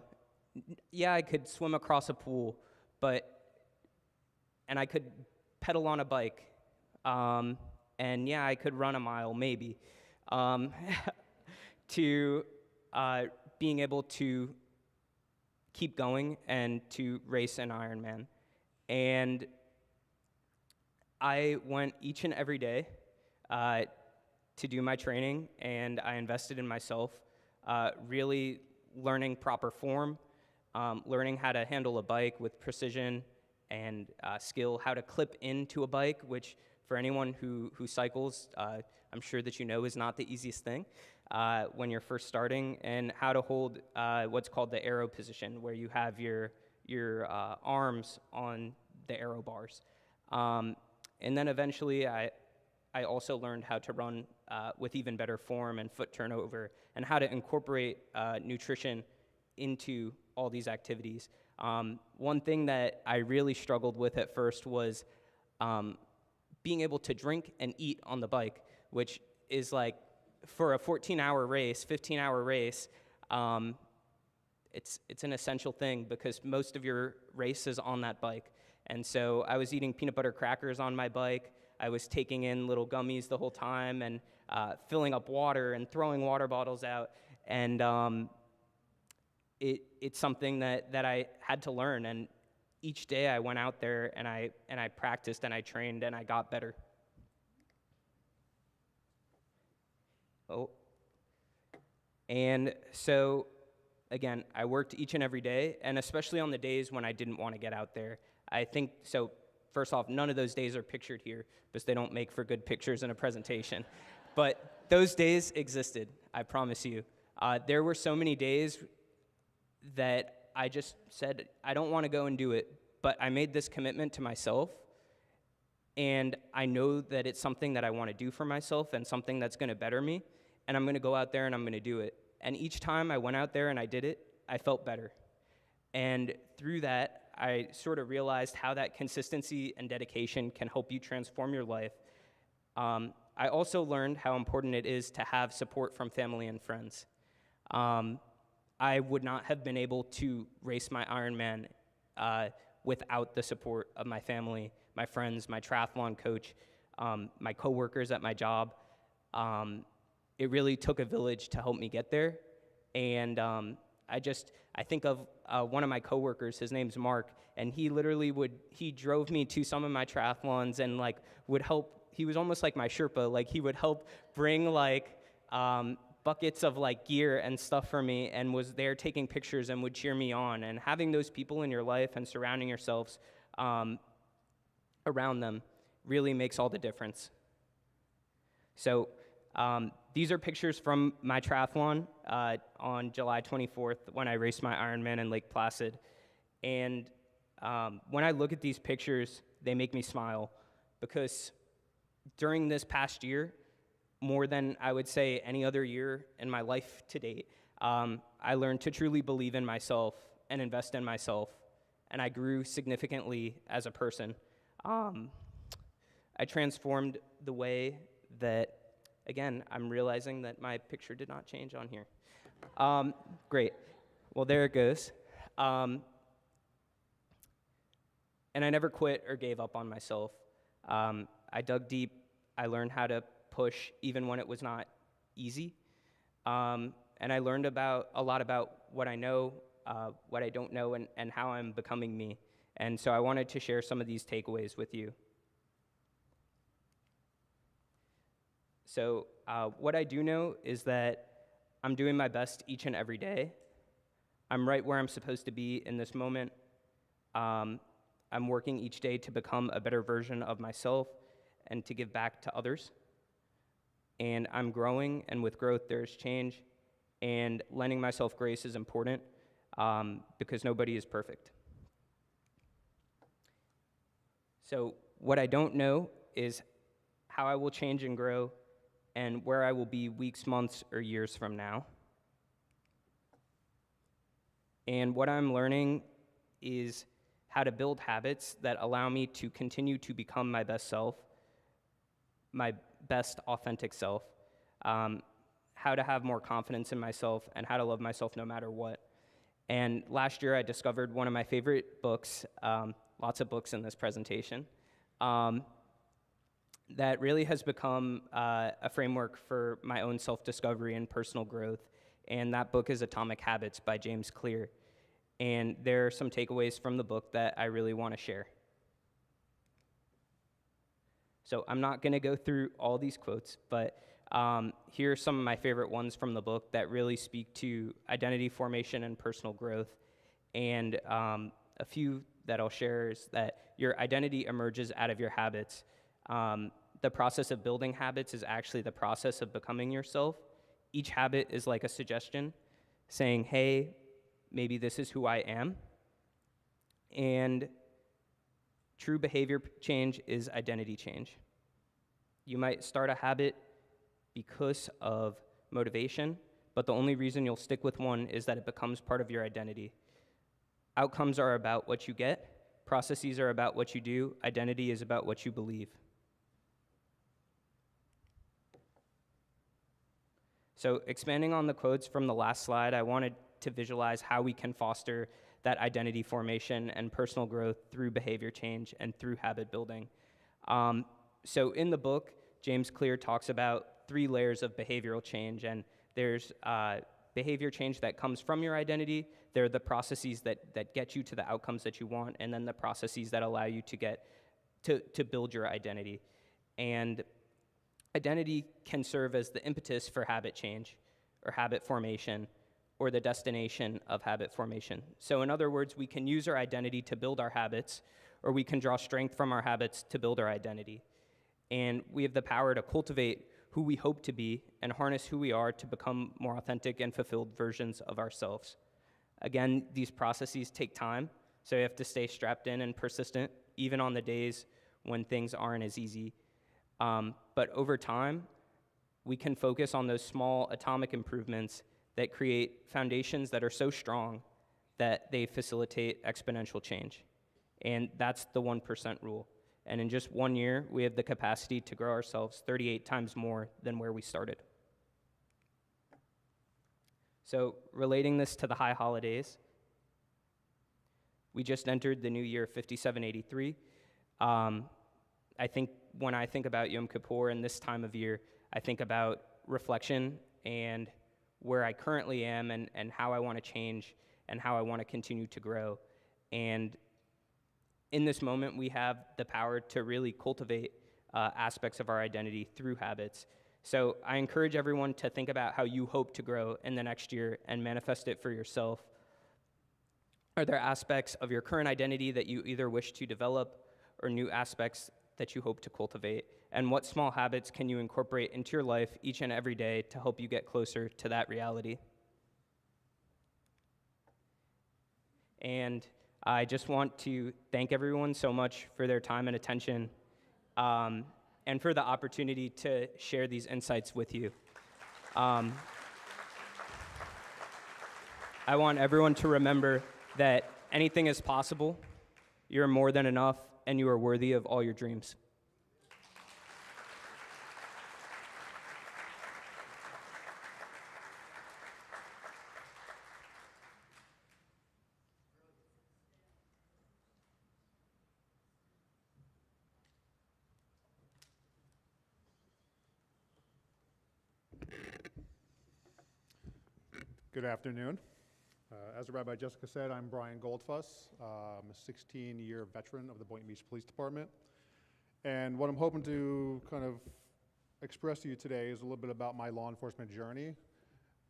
yeah, I could swim across a pool, and I could pedal on a bike, and yeah, I could run a mile, maybe, to being able to keep going and to race an Ironman. And I went each and every day to do my training, and I invested in myself, really learning proper form, learning how to handle a bike with precision and skill, how to clip into a bike, which for anyone who cycles, I'm sure that you know is not the easiest thing when you're first starting, and how to hold what's called the aero position, where you have your arms on the aero bars. And then eventually I also learned how to run with even better form and foot turnover, and how to incorporate nutrition into all these activities. One thing that I really struggled with at first was being able to drink and eat on the bike, which is like, for a 14-hour race, 15-hour race, it's an essential thing because most of your race is on that bike. And so I was eating peanut butter crackers on my bike. I was taking in little gummies the whole time and filling up water and throwing water bottles out. And it's something that I had to learn. And each day I went out there and I practiced and I trained and I got better. Oh. And so, again, I worked each and every day, and especially on the days when I didn't want to get out there. I think, so first off, none of those days are pictured here because they don't make for good pictures in a presentation. But those days existed, I promise you. There were so many days that I just said, I don't want to go and do it, but I made this commitment to myself, and I know that it's something that I want to do for myself and something that's going to better me, and I'm going to go out there and I'm going to do it. And each time I went out there and I did it, I felt better. And through that, I sort of realized how that consistency and dedication can help you transform your life. I also learned how important it is to have support from family and friends. I would not have been able to race my Ironman without the support of my family, my friends, my triathlon coach, my coworkers at my job. It really took a village to help me get there. And I think of one of my coworkers, his name's Mark, and he literally he drove me to some of my triathlons and like would help. He was almost like my Sherpa. Like he would help bring like buckets of like gear and stuff for me, and was there taking pictures and would cheer me on. And having those people in your life and surrounding yourselves around them really makes all the difference. So these are pictures from my triathlon on July 24th when I raced my Ironman in Lake Placid. And when I look at these pictures, they make me smile because during this past year, more than I would say any other year in my life to date, I learned to truly believe in myself and invest in myself, and I grew significantly as a person. I transformed the way that, again, I'm realizing that my picture did not change on here. Great. Well, there it goes. And I never quit or gave up on myself. I dug deep. I learned how to push even when it was not easy. And I learned a lot about what I know, what I don't know, and how I'm becoming me. And so I wanted to share some of these takeaways with you. So what I do know is that I'm doing my best each and every day. I'm right where I'm supposed to be in this moment. I'm working each day to become a better version of myself and to give back to others. And I'm growing, and with growth there's change. And lending myself grace is important because nobody is perfect. So what I don't know is how I will change and grow and where I will be weeks, months, or years from now. And what I'm learning is how to build habits that allow me to continue to become my best self, my best authentic self, how to have more confidence in myself, and how to love myself no matter what. And last year I discovered one of my favorite books, lots of books in this presentation, that really has become a framework for my own self-discovery and personal growth. And that book is Atomic Habits by James Clear. And there are some takeaways from the book that I really want to share. So I'm not going to go through all these quotes, but here are some of my favorite ones from the book that really speak to identity formation and personal growth. And a few that I'll share is that your identity emerges out of your habits. The process of building habits is actually the process of becoming yourself. Each habit is like a suggestion saying, hey, maybe this is who I am. And True behavior change is identity change. You might start a habit because of motivation, but the only reason you'll stick with one is that it becomes part of your identity. Outcomes are about what you get, processes are about what you do, identity is about what you believe. So expanding on the quotes from the last slide, I wanted to visualize how we can foster that identity formation and personal growth through behavior change and through habit building. So in the book, James Clear talks about 3 layers of behavioral change, and there's behavior change that comes from your identity, there are the processes that get you to the outcomes that you want, and then the processes that allow you to get to build your identity. And identity can serve as the impetus for habit change or habit formation or the destination of habit formation. So in other words, we can use our identity to build our habits, or we can draw strength from our habits to build our identity. And we have the power to cultivate who we hope to be and harness who we are to become more authentic and fulfilled versions of ourselves. Again, these processes take time, so you have to stay strapped in and persistent, even on the days when things aren't as easy. But over time, we can focus on those small atomic improvements that create foundations that are so strong that they facilitate exponential change. And that's the 1% rule. And in just 1 year, we have the capacity to grow ourselves 38 times more than where we started. So relating this to the high holidays, we just entered the new year 5783. I think when I think about Yom Kippur and this time of year, I think about reflection and where I currently am and how I want to change and how I want to continue to grow. And in this moment, we have the power to really cultivate aspects of our identity through habits. So I encourage everyone to think about how you hope to grow in the next year and manifest it for yourself. Are there aspects of your current identity that you either wish to develop or new aspects that you hope to cultivate? And what small habits can you incorporate into your life each and every day to help you get closer to that reality? And I just want to thank everyone so much for their time and attention, and for the opportunity to share these insights with you. I want everyone to remember that anything is possible, you're more than enough, and you are worthy of all your dreams. Good afternoon. As Rabbi Jessica said, I'm Brian Goldfuss. I'm a 16-year veteran of the Boynton Beach Police Department. And what I'm hoping to kind of express to you today is a little bit about my law enforcement journey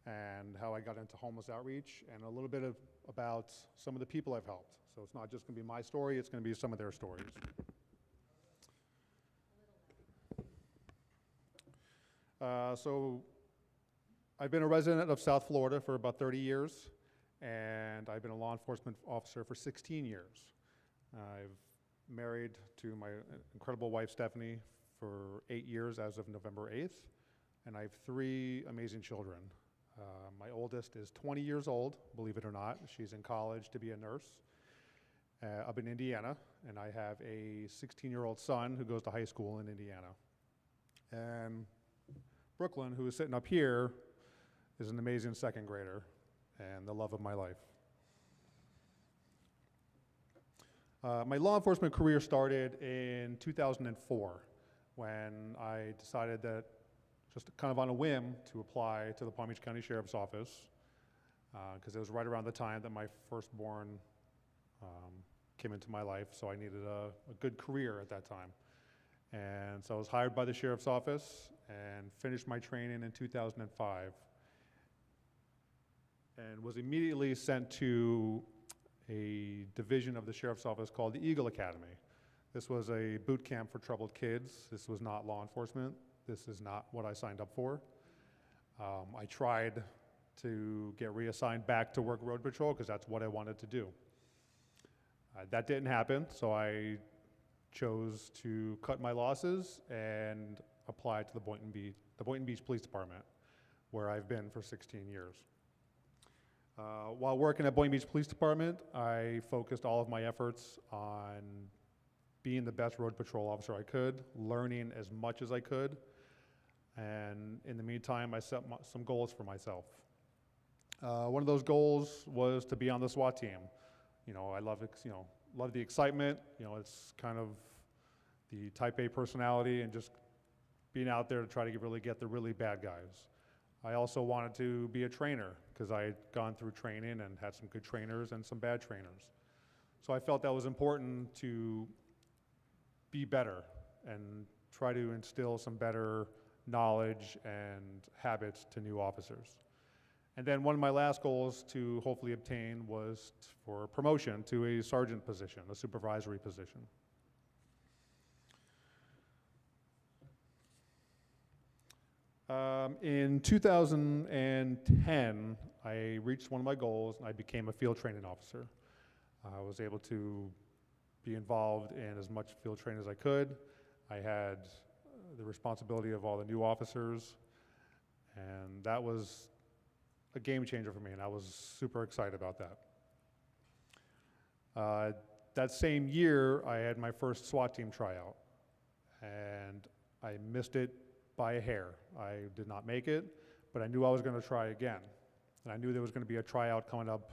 and how I got into homeless outreach, and a little bit about some of the people I've helped. So it's not just going to be my story, it's going to be some of their stories. So I've been a resident of South Florida for about 30 years, and I've been a law enforcement officer for 16 years. I've married to my incredible wife, Stephanie, for 8 years as of November 8th, and I have 3 amazing children. My oldest is 20 years old, believe it or not. She's in college to be a nurse up in Indiana, and I have a 16-year-old son who goes to high school in Indiana. And Brooklyn, who is sitting up here, is an amazing second grader and the love of my life. My law enforcement career started in 2004 when I decided that, just kind of on a whim, to apply to the Palm Beach County Sheriff's Office, because it was right around the time that my firstborn came into my life, so I needed a good career at that time. And so I was hired by the Sheriff's Office and finished my training in 2005. And was immediately sent to a division of the Sheriff's Office called the Eagle Academy. This was a boot camp for troubled kids. This was not law enforcement. This is not what I signed up for. I tried to get reassigned back to work road patrol because that's what I wanted to do. That didn't happen, so I chose to cut my losses and apply to the Boynton Beach Police Department, where I've been for 16 years. While working at Boynton Beach Police Department, I focused all of my efforts on being the best road patrol officer I could, learning as much as I could, and in the meantime, I set some goals for myself. One of those goals was to be on the SWAT team. You know, I love the excitement. You know, it's kind of the type A personality and just being out there to try to really get the really bad guys. I also wanted to be a trainer because I had gone through training and had some good trainers and some bad trainers. So I felt that was important to be better and try to instill some better knowledge and habits to new officers. And then one of my last goals to hopefully obtain was for promotion to a sergeant position, a supervisory position. In 2010, I reached one of my goals and I became a field training officer. I was able to be involved in as much field training as I could. I had the responsibility of all the new officers, and that was a game changer for me, and I was super excited about that. That same year, I had my first SWAT team tryout, and I missed it by a hair. I did not make it, but I knew I was going to try again, and I knew there was going to be a tryout coming up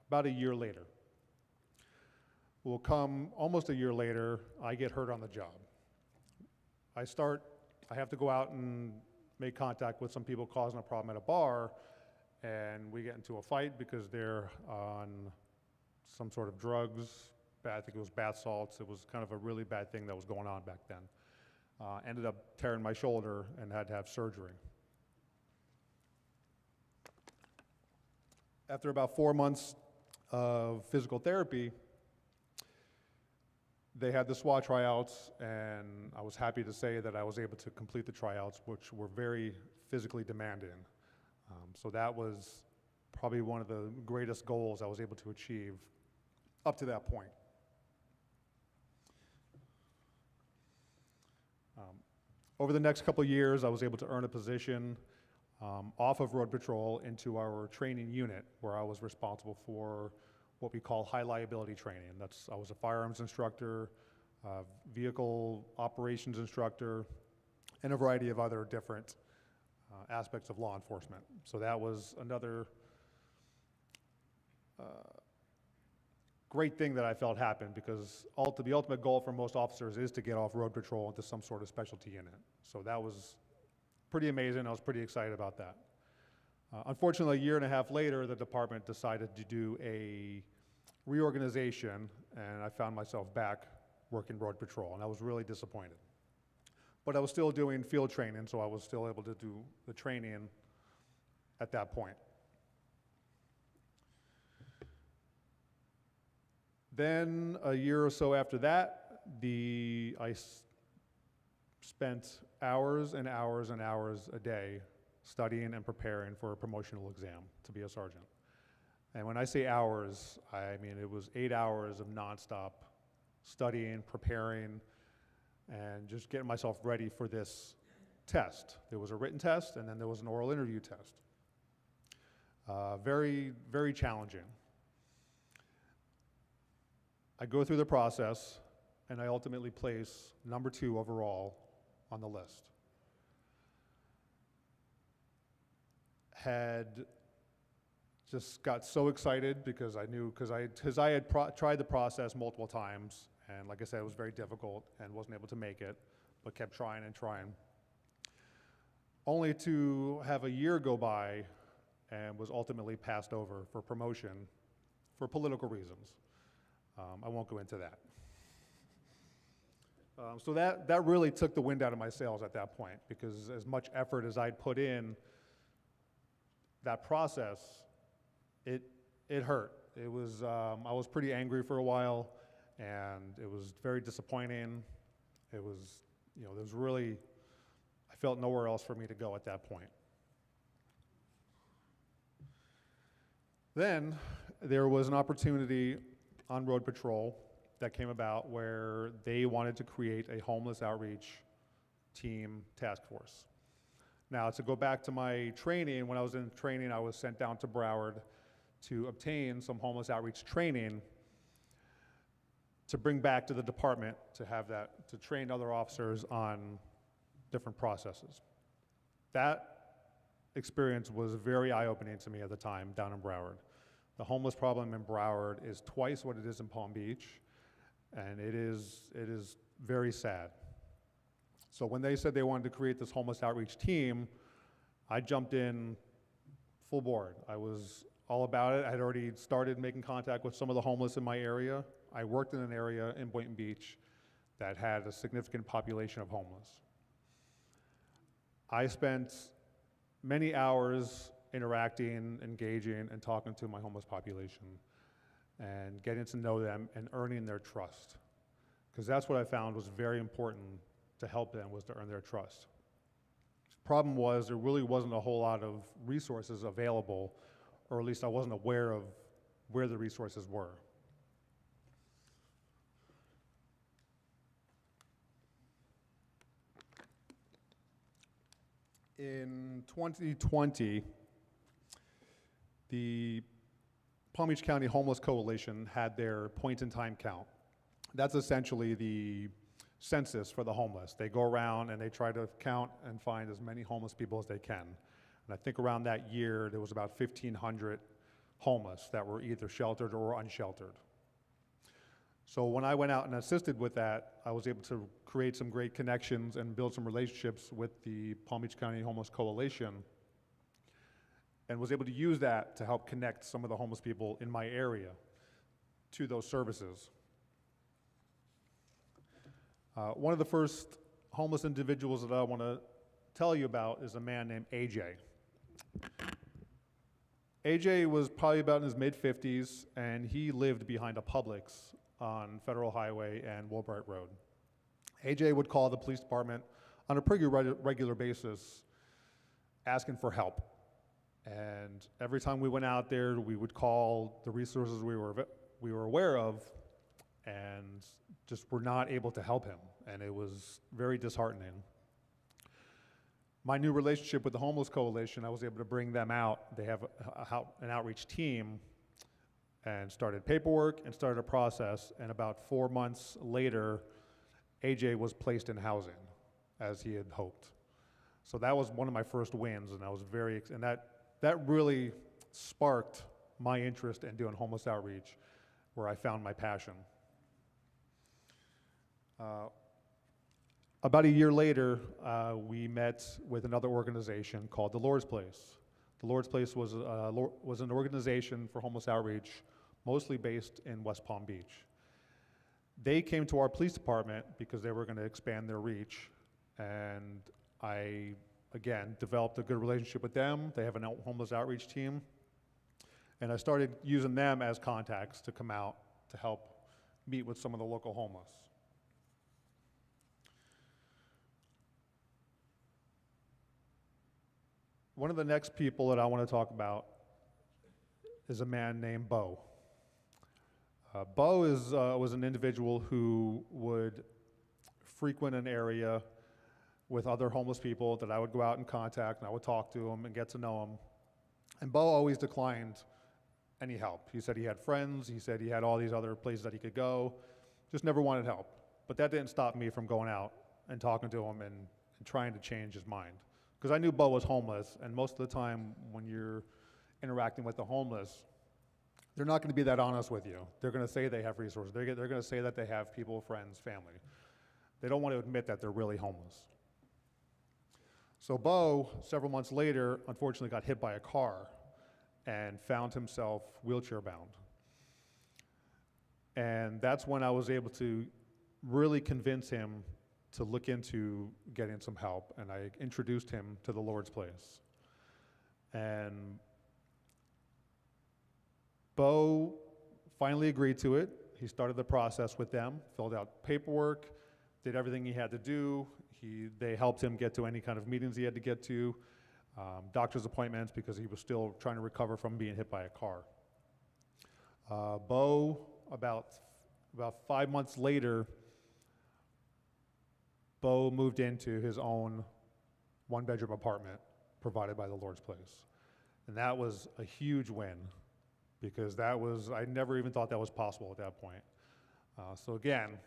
about a year later. Well, come almost a year later, I get hurt on the job. I have to go out and make contact with some people causing a problem at a bar, and we get into a fight because they're on some sort of drugs. I think it was bath salts. It was kind of a really bad thing that was going on back then. Ended up tearing my shoulder and had to have surgery. After about 4 months of physical therapy, they had the SWAT tryouts, and I was happy to say that I was able to complete the tryouts, which were very physically demanding. So that was probably one of the greatest goals I was able to achieve up to that point. Over the next couple of years, I was able to earn a position off of road patrol into our training unit, where I was responsible for what we call high liability training. I was a firearms instructor, vehicle operations instructor, and a variety of other different aspects of law enforcement. So that was another great thing that I felt happened, because the ultimate goal for most officers is to get off road patrol into some sort of specialty unit. So that was pretty amazing. I was pretty excited about that. Unfortunately, a year and a half later, the department decided to do a reorganization, and I found myself back working road patrol, and I was really disappointed. But I was still doing field training, so I was still able to do the training at that point. Then a year or so after that, I spent hours and hours and hours a day studying and preparing for a promotional exam to be a sergeant. And when I say hours, I mean it was 8 hours of nonstop studying, preparing, and just getting myself ready for this test. There was a written test, and then there was an oral interview test. Very, very challenging. I go through the process, and I ultimately place number 2 overall on the list. Had just got so excited because I had tried the process multiple times, and like I said, it was very difficult and wasn't able to make it, but kept trying and trying. Only to have a year go by and was ultimately passed over for promotion for political reasons. I won't go into that. So that really took the wind out of my sails at that point, because as much effort as I'd put in that process, it hurt. It was, I was pretty angry for a while, and it was very disappointing. It was, there was really, I felt nowhere else for me to go at that point. Then there was an opportunity on road patrol that came about where they wanted to create a homeless outreach team task force. Now, to go back to my training, when I was in training, I was sent down to Broward to obtain some homeless outreach training to bring back to the department to have that, to train other officers on different processes. That experience was very eye-opening to me at the time down in Broward. The homeless problem in Broward is twice what it is in Palm Beach, and it is very sad. So when they said they wanted to create this homeless outreach team, I jumped in full board. I was all about it. I had already started making contact with some of the homeless in my area. I worked in an area in Boynton Beach that had a significant population of homeless. I spent many hours interacting, engaging, and talking to my homeless population and getting to know them and earning their trust. Because that's what I found was very important to help them, was to earn their trust. Problem was, there really wasn't a whole lot of resources available, or at least I wasn't aware of where the resources were. In 2020, the Palm Beach County Homeless Coalition had their point-in-time count. That's essentially the census for the homeless. They go around and they try to count and find as many homeless people as they can. And I think around that year, there was about 1,500 homeless that were either sheltered or unsheltered. So when I went out and assisted with that, I was able to create some great connections and build some relationships with the Palm Beach County Homeless Coalition, and was able to use that to help connect some of the homeless people in my area to those services. One of the first homeless individuals that I want to tell you about is a man named AJ. AJ was probably about in his mid-50s, and he lived behind a Publix on Federal Highway and Woolbright Road. AJ would call the police department on a pretty regular basis asking for help. And every time we went out there, we would call the resources we were aware of and just were not able to help him. And it was very disheartening. My new relationship with the Homeless Coalition, I was able to bring them out. They have an outreach team, and started paperwork and started a process. And about 4 months later, AJ was placed in housing as he had hoped. So that was one of my first wins, and I was and that really sparked my interest in doing homeless outreach, where I found my passion. About a year later, we met with another organization called the Lord's Place. The Lord's Place was an organization for homeless outreach, mostly based in West Palm Beach. They came to our police department because they were going to expand their reach, and I, again, developed a good relationship with them. They have a homeless outreach team, and I started using them as contacts to come out to help meet with some of the local homeless. One of the next people that I want to talk about is a man named Bo. Bo was an individual who would frequent an area with other homeless people that I would go out and contact, and I would talk to him and get to know him. And Bo always declined any help. He said he had friends, he said he had all these other places that he could go, just never wanted help. But that didn't stop me from going out and talking to him and trying to change his mind. Because I knew Bo was homeless, and most of the time when you're interacting with the homeless, they're not going to be that honest with you. They're going to say they have resources. They're going to say that they have people, friends, family. They don't want to admit that they're really homeless. So Bo, several months later, unfortunately got hit by a car and found himself wheelchair bound. And that's when I was able to really convince him to look into getting some help, and I introduced him to the Lord's Place. And Bo finally agreed to it. He started the process with them, filled out paperwork, did everything he had to do. They helped him get to any kind of meetings he had to get to, doctor's appointments, because he was still trying to recover from being hit by a car. Bo, about about 5 months later, Bo moved into his own one-bedroom apartment provided by the Lord's Place. And that was a huge win, because I never even thought that was possible at that point. So again,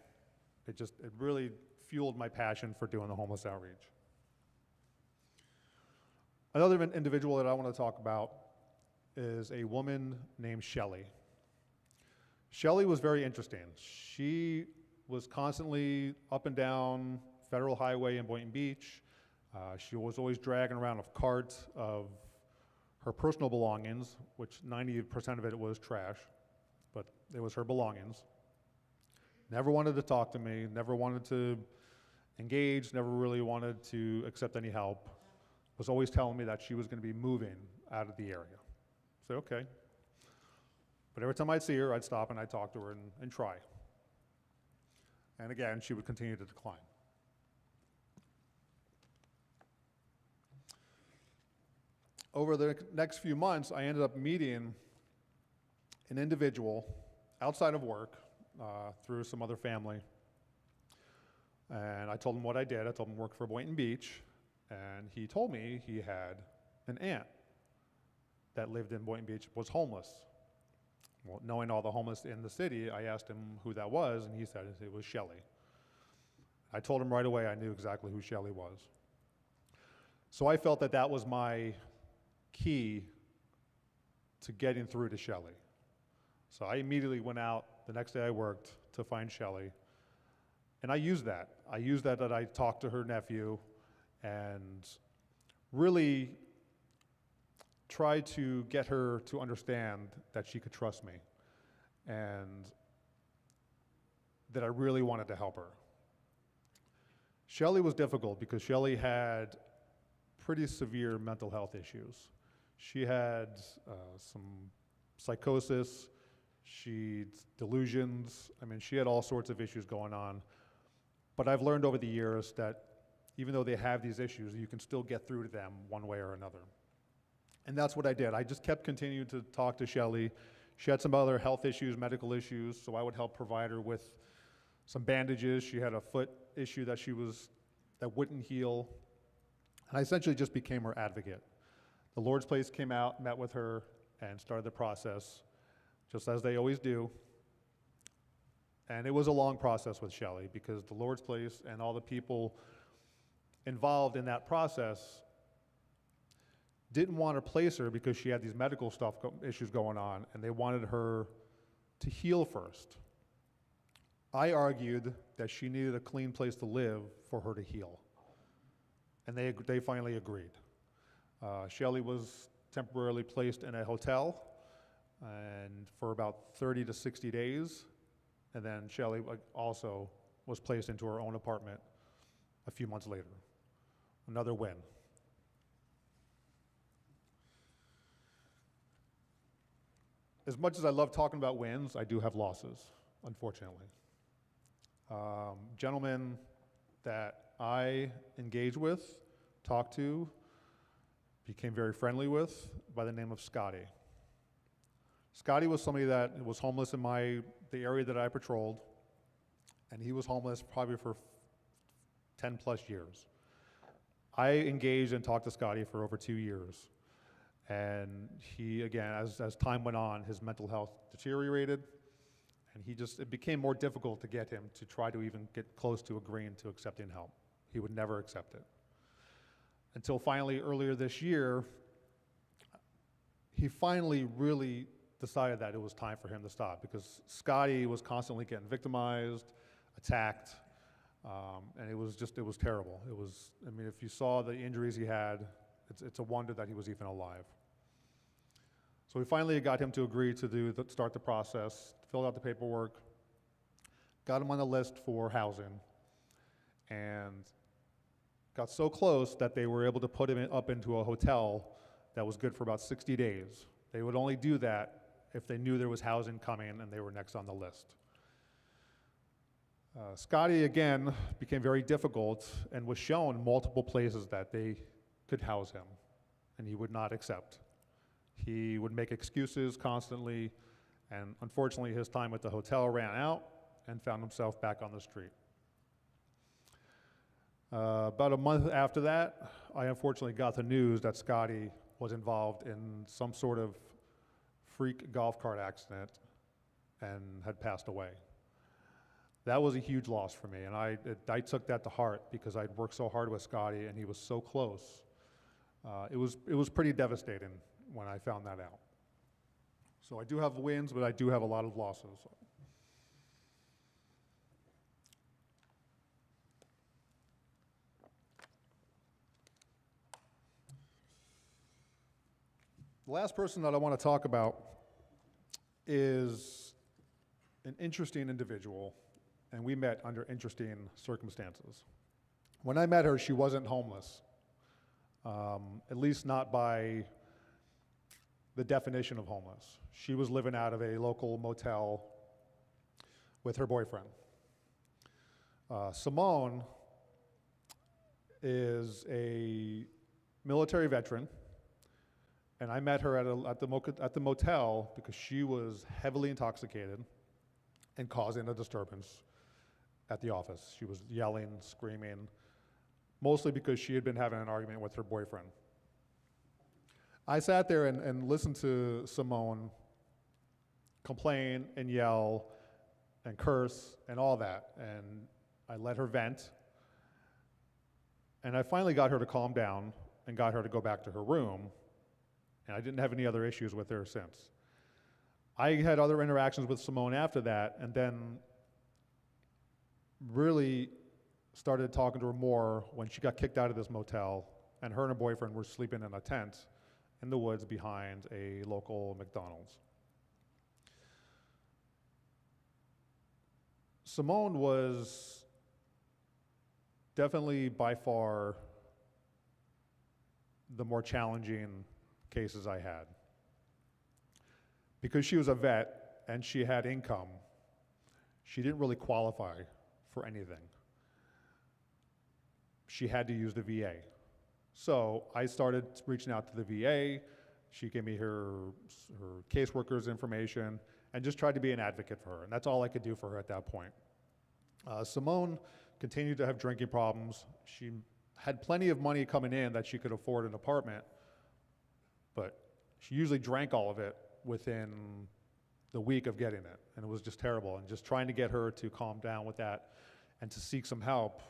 it really fueled my passion for doing the homeless outreach. Another individual that I want to talk about is a woman named Shelley. Shelley was very interesting. She was constantly up and down Federal Highway in Boynton Beach. She was always dragging around a cart of her personal belongings, which 90% of it was trash, but it was her belongings. Never wanted to talk to me, never wanted to engage, never really wanted to accept any help. Was always telling me that she was going to be moving out of the area. So, okay. But every time I'd see her, I'd stop and I'd talk to her and try. And again, she would continue to decline. Over the next few months, I ended up meeting an individual outside of work through some other family. And I told him what I did. I told him I worked for Boynton Beach. And he told me he had an aunt that lived in Boynton Beach, was homeless. Well, knowing all the homeless in the city, I asked him who that was, and he said it was Shelley. I told him right away I knew exactly who Shelley was. So I felt that that was my key to getting through to Shelley. So I immediately went out the next day I worked to find Shelley, and I used that. That I talked to her nephew and really tried to get her to understand that she could trust me and that I really wanted to help her. Shelley was difficult because Shelley had pretty severe mental health issues. She had some psychosis, delusions. I mean, she had all sorts of issues going on. But I've learned over the years that even though they have these issues, you can still get through to them one way or another. And that's what I did. I just kept continuing to talk to Shelley. She had some other health issues, medical issues, so I would help provide her with some bandages. She had a foot issue that wouldn't heal. And I essentially just became her advocate. The Lord's Place came out, met with her, and started the process, just as they always do. And it was a long process with Shelley because the Lord's Place and all the people involved in that process didn't want to place her because she had these medical issues going on, and they wanted her to heal first. I argued that she needed a clean place to live for her to heal, and they finally agreed. Shelley was temporarily placed in a hotel and for about 30 to 60 days, and then Shelley also was placed into her own apartment a few months later. Another win. As much as I love talking about wins, I do have losses, unfortunately. Gentlemen that I engaged with, talked to, became very friendly with, by the name of Scotty. Scotty was somebody that was homeless in the area that I patrolled, and he was homeless probably for 10 plus years. I engaged and talked to Scotty for over 2 years. And he, again, as time went on, his mental health deteriorated, and it became more difficult to get him to try to even get close to agreeing to accepting help. He would never accept it. Until finally, earlier this year, he finally really decided that it was time for him to stop, because Scotty was constantly getting victimized, attacked, and it was terrible. If you saw the injuries he had, it's a wonder that he was even alive. So we finally got him to agree to start the process, filled out the paperwork, got him on the list for housing, and got so close that they were able to put him up into a hotel that was good for about 60 days. They would only do that if they knew there was housing coming and they were next on the list. Scotty, again, became very difficult and was shown multiple places that they could house him, and he would not accept. He would make excuses constantly, and unfortunately his time at the hotel ran out, and found himself back on the street. About a month after that, I unfortunately got the news that Scotty was involved in some sort of freak golf cart accident and had passed away. That was a huge loss for me, and I took that to heart because I'd worked so hard with Scotty and he was so close. It was pretty devastating when I found that out. So I do have wins, but I do have a lot of losses. The last person that I want to talk about is an interesting individual, and we met under interesting circumstances. When I met her, she wasn't homeless, at least not by the definition of homeless. She was living out of a local motel with her boyfriend. Simone is a military veteran, and I met her at the motel because she was heavily intoxicated and causing a disturbance at the office. She was yelling, screaming, mostly because she had been having an argument with her boyfriend. I sat there and listened to Simone complain and yell and curse and all that, and I let her vent. And I finally got her to calm down and got her to go back to her room, and I didn't have any other issues with her since. I had other interactions with Simone after that, and then really started talking to her more when she got kicked out of this motel, and her boyfriend were sleeping in a tent in the woods behind a local McDonald's. Simone was definitely by far the more challenging cases I had. Because she was a vet and she had income, she didn't really qualify for anything. She had to use the VA. So I started reaching out to the VA. She gave me her caseworker's information and just tried to be an advocate for her. And that's all I could do for her at that point. Simone continued to have drinking problems. She had plenty of money coming in that she could afford an apartment, but she usually drank all of it within the week of getting it. And it was just terrible. And just trying to get her to calm down with that and to seek some help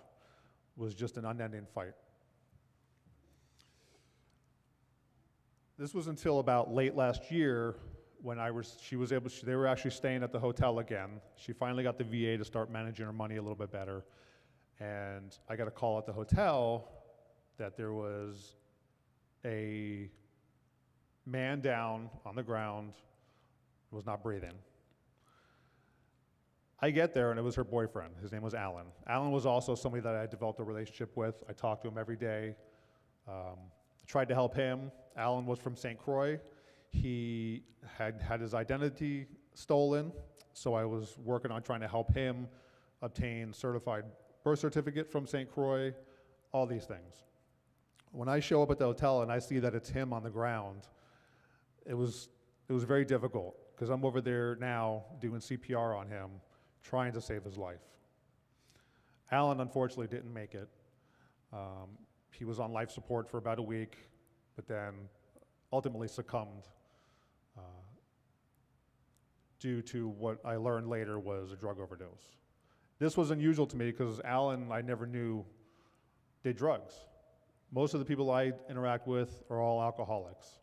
was just an unending fight. This was until about late last year when they were actually staying at the hotel again. She finally got the VA to start managing her money a little bit better. And I got a call at the hotel that there was a man down on the ground, was not breathing. I get there and it was her boyfriend. His name was Alan. Alan was also somebody that I had developed a relationship with. I talked to him every day. Tried to help him. Alan was from St. Croix. He had his identity stolen, so I was working on trying to help him obtain certified birth certificate from St. Croix, all these things. When I show up at the hotel and I see that it's him on the ground, it was very difficult because I'm over there now doing CPR on him, trying to save his life. Alan unfortunately didn't make it. He was on life support for about a week, but then ultimately succumbed due to what I learned later was a drug overdose. This was unusual to me because Alan, I never knew, did drugs. Most of the people I interact with are all alcoholics.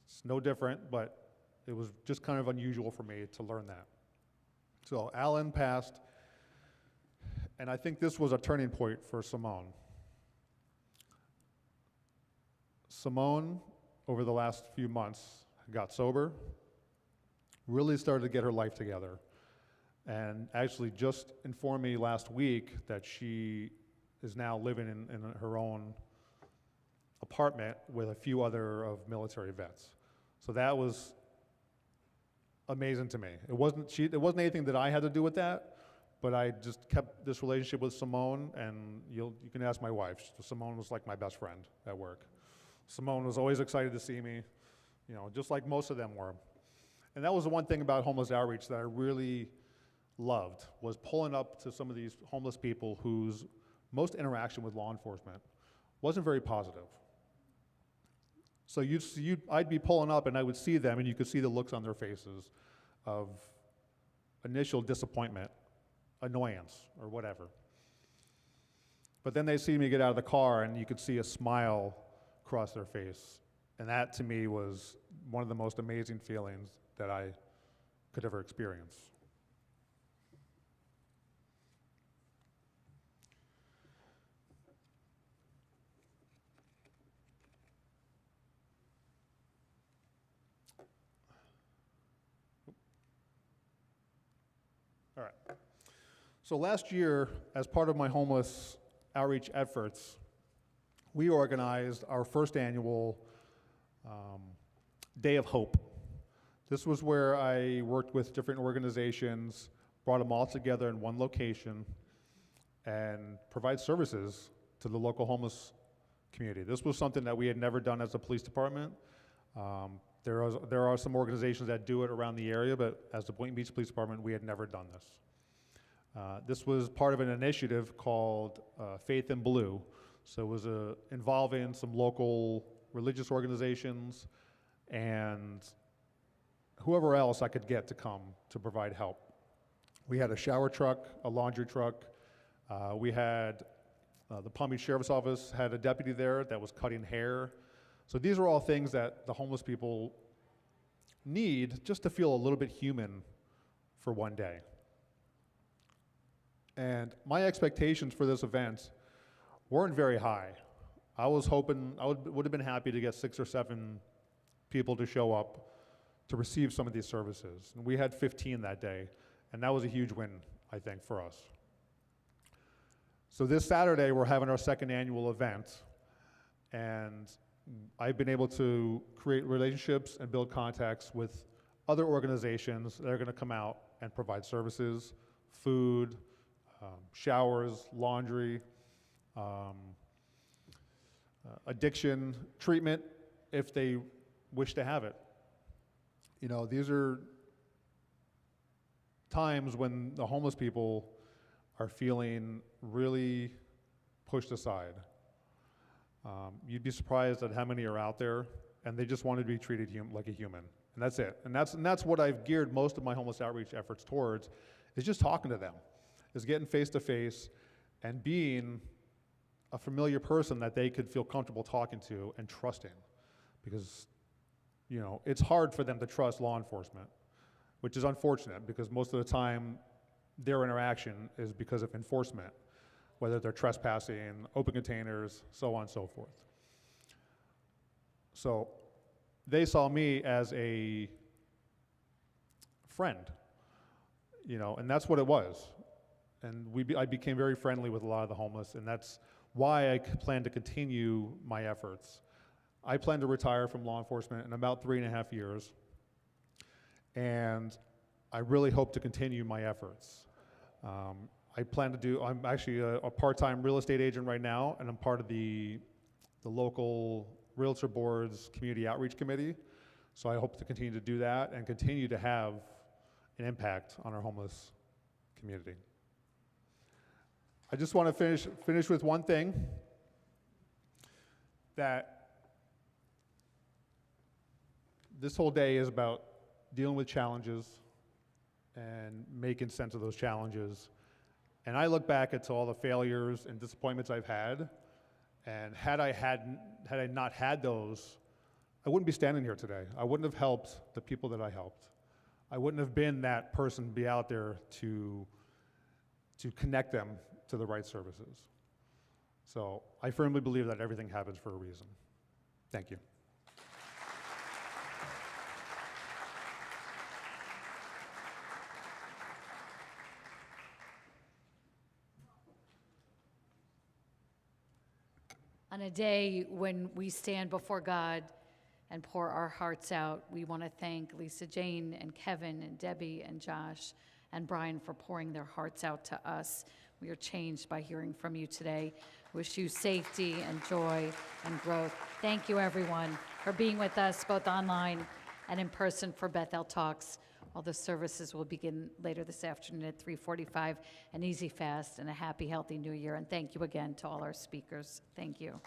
It's no different, but it was just kind of unusual for me to learn that. So Alan passed, and I think this was a turning point for Simone. Simone, over the last few months, got sober, really started to get her life together, and actually just informed me last week that she is now living in her own apartment with a few other of military vets. So that was amazing to me. It wasn't anything that I had to do with that, but I just kept this relationship with Simone, and you can ask my wife. Simone was like my best friend at work. Simone was always excited to see me, just like most of them were. And that was the one thing about homeless outreach that I really loved was pulling up to some of these homeless people whose most interaction with law enforcement wasn't very positive. So I'd be pulling up and I would see them, and you could see the looks on their faces of initial disappointment, annoyance, or whatever. But then they see me get out of the car and you could see a smile cross their face. And that to me was one of the most amazing feelings that I could ever experience. All right. So last year, as part of my homeless outreach efforts, we organized our first annual Day of Hope. This was where I worked with different organizations, brought them all together in one location, and provide services to the local homeless community. This was something that we had never done as a police department. There are some organizations that do it around the area, but as the Boynton Beach Police Department, we had never done this. This was part of an initiative called Faith in Blue. So it was involving some local religious organizations and whoever else I could get to come to provide help. We had a shower truck, a laundry truck. We had the Palm Beach Sheriff's Office had a deputy there that was cutting hair. So these are all things that the homeless people need just to feel a little bit human for one day. And my expectations for this event weren't very high. I was hoping, I would have been happy to get 6 or 7 people to show up to receive some of these services. And we had 15 that day, and that was a huge win, I think, for us. So this Saturday, we're having our second annual event, and I've been able to create relationships and build contacts with other organizations that are going to come out and provide services, food, showers, laundry, addiction treatment if they wish to have it. You know, these are times when the homeless people are feeling really pushed aside. You'd be surprised at how many are out there, and they just want to be treated like a human, and that's it. And that's what I've geared most of my homeless outreach efforts towards, is just talking to them, is getting face to face and being a familiar person that they could feel comfortable talking to and trusting, because you know it's hard for them to trust law enforcement, which is unfortunate because most of the time their interaction is because of enforcement, whether they're trespassing, open containers, so on and so forth. So they saw me as a friend, you know, and that's what it was. And I became very friendly with a lot of the homeless, and that's why I plan to continue my efforts. I plan to retire from law enforcement in about 3.5 years, and I really hope to continue my efforts. I'm actually a part-time real estate agent right now, and I'm part of the local Realtor Board's Community Outreach Committee. So I hope to continue to do that and continue to have an impact on our homeless community. I just want to finish with one thing, that this whole day is about dealing with challenges and making sense of those challenges. And I look back at all the failures and disappointments I've had, and had I not had those, I wouldn't be standing here today. I wouldn't have helped the people that I helped. I wouldn't have been that person to be out there to connect them to the right services. So I firmly believe that everything happens for a reason. Thank you. On a day when we stand before God and pour our hearts out, we want to thank Lisa Jane and Kevin and Debbie and Josh and Brian for pouring their hearts out to us. We are changed by hearing from you today. Wish you safety and joy and growth. Thank you, everyone, for being with us both online and in person for Beth El Talks. All the services will begin later this afternoon at 3:45. An easy fast and a happy, healthy new year. And thank you again to all our speakers. Thank you.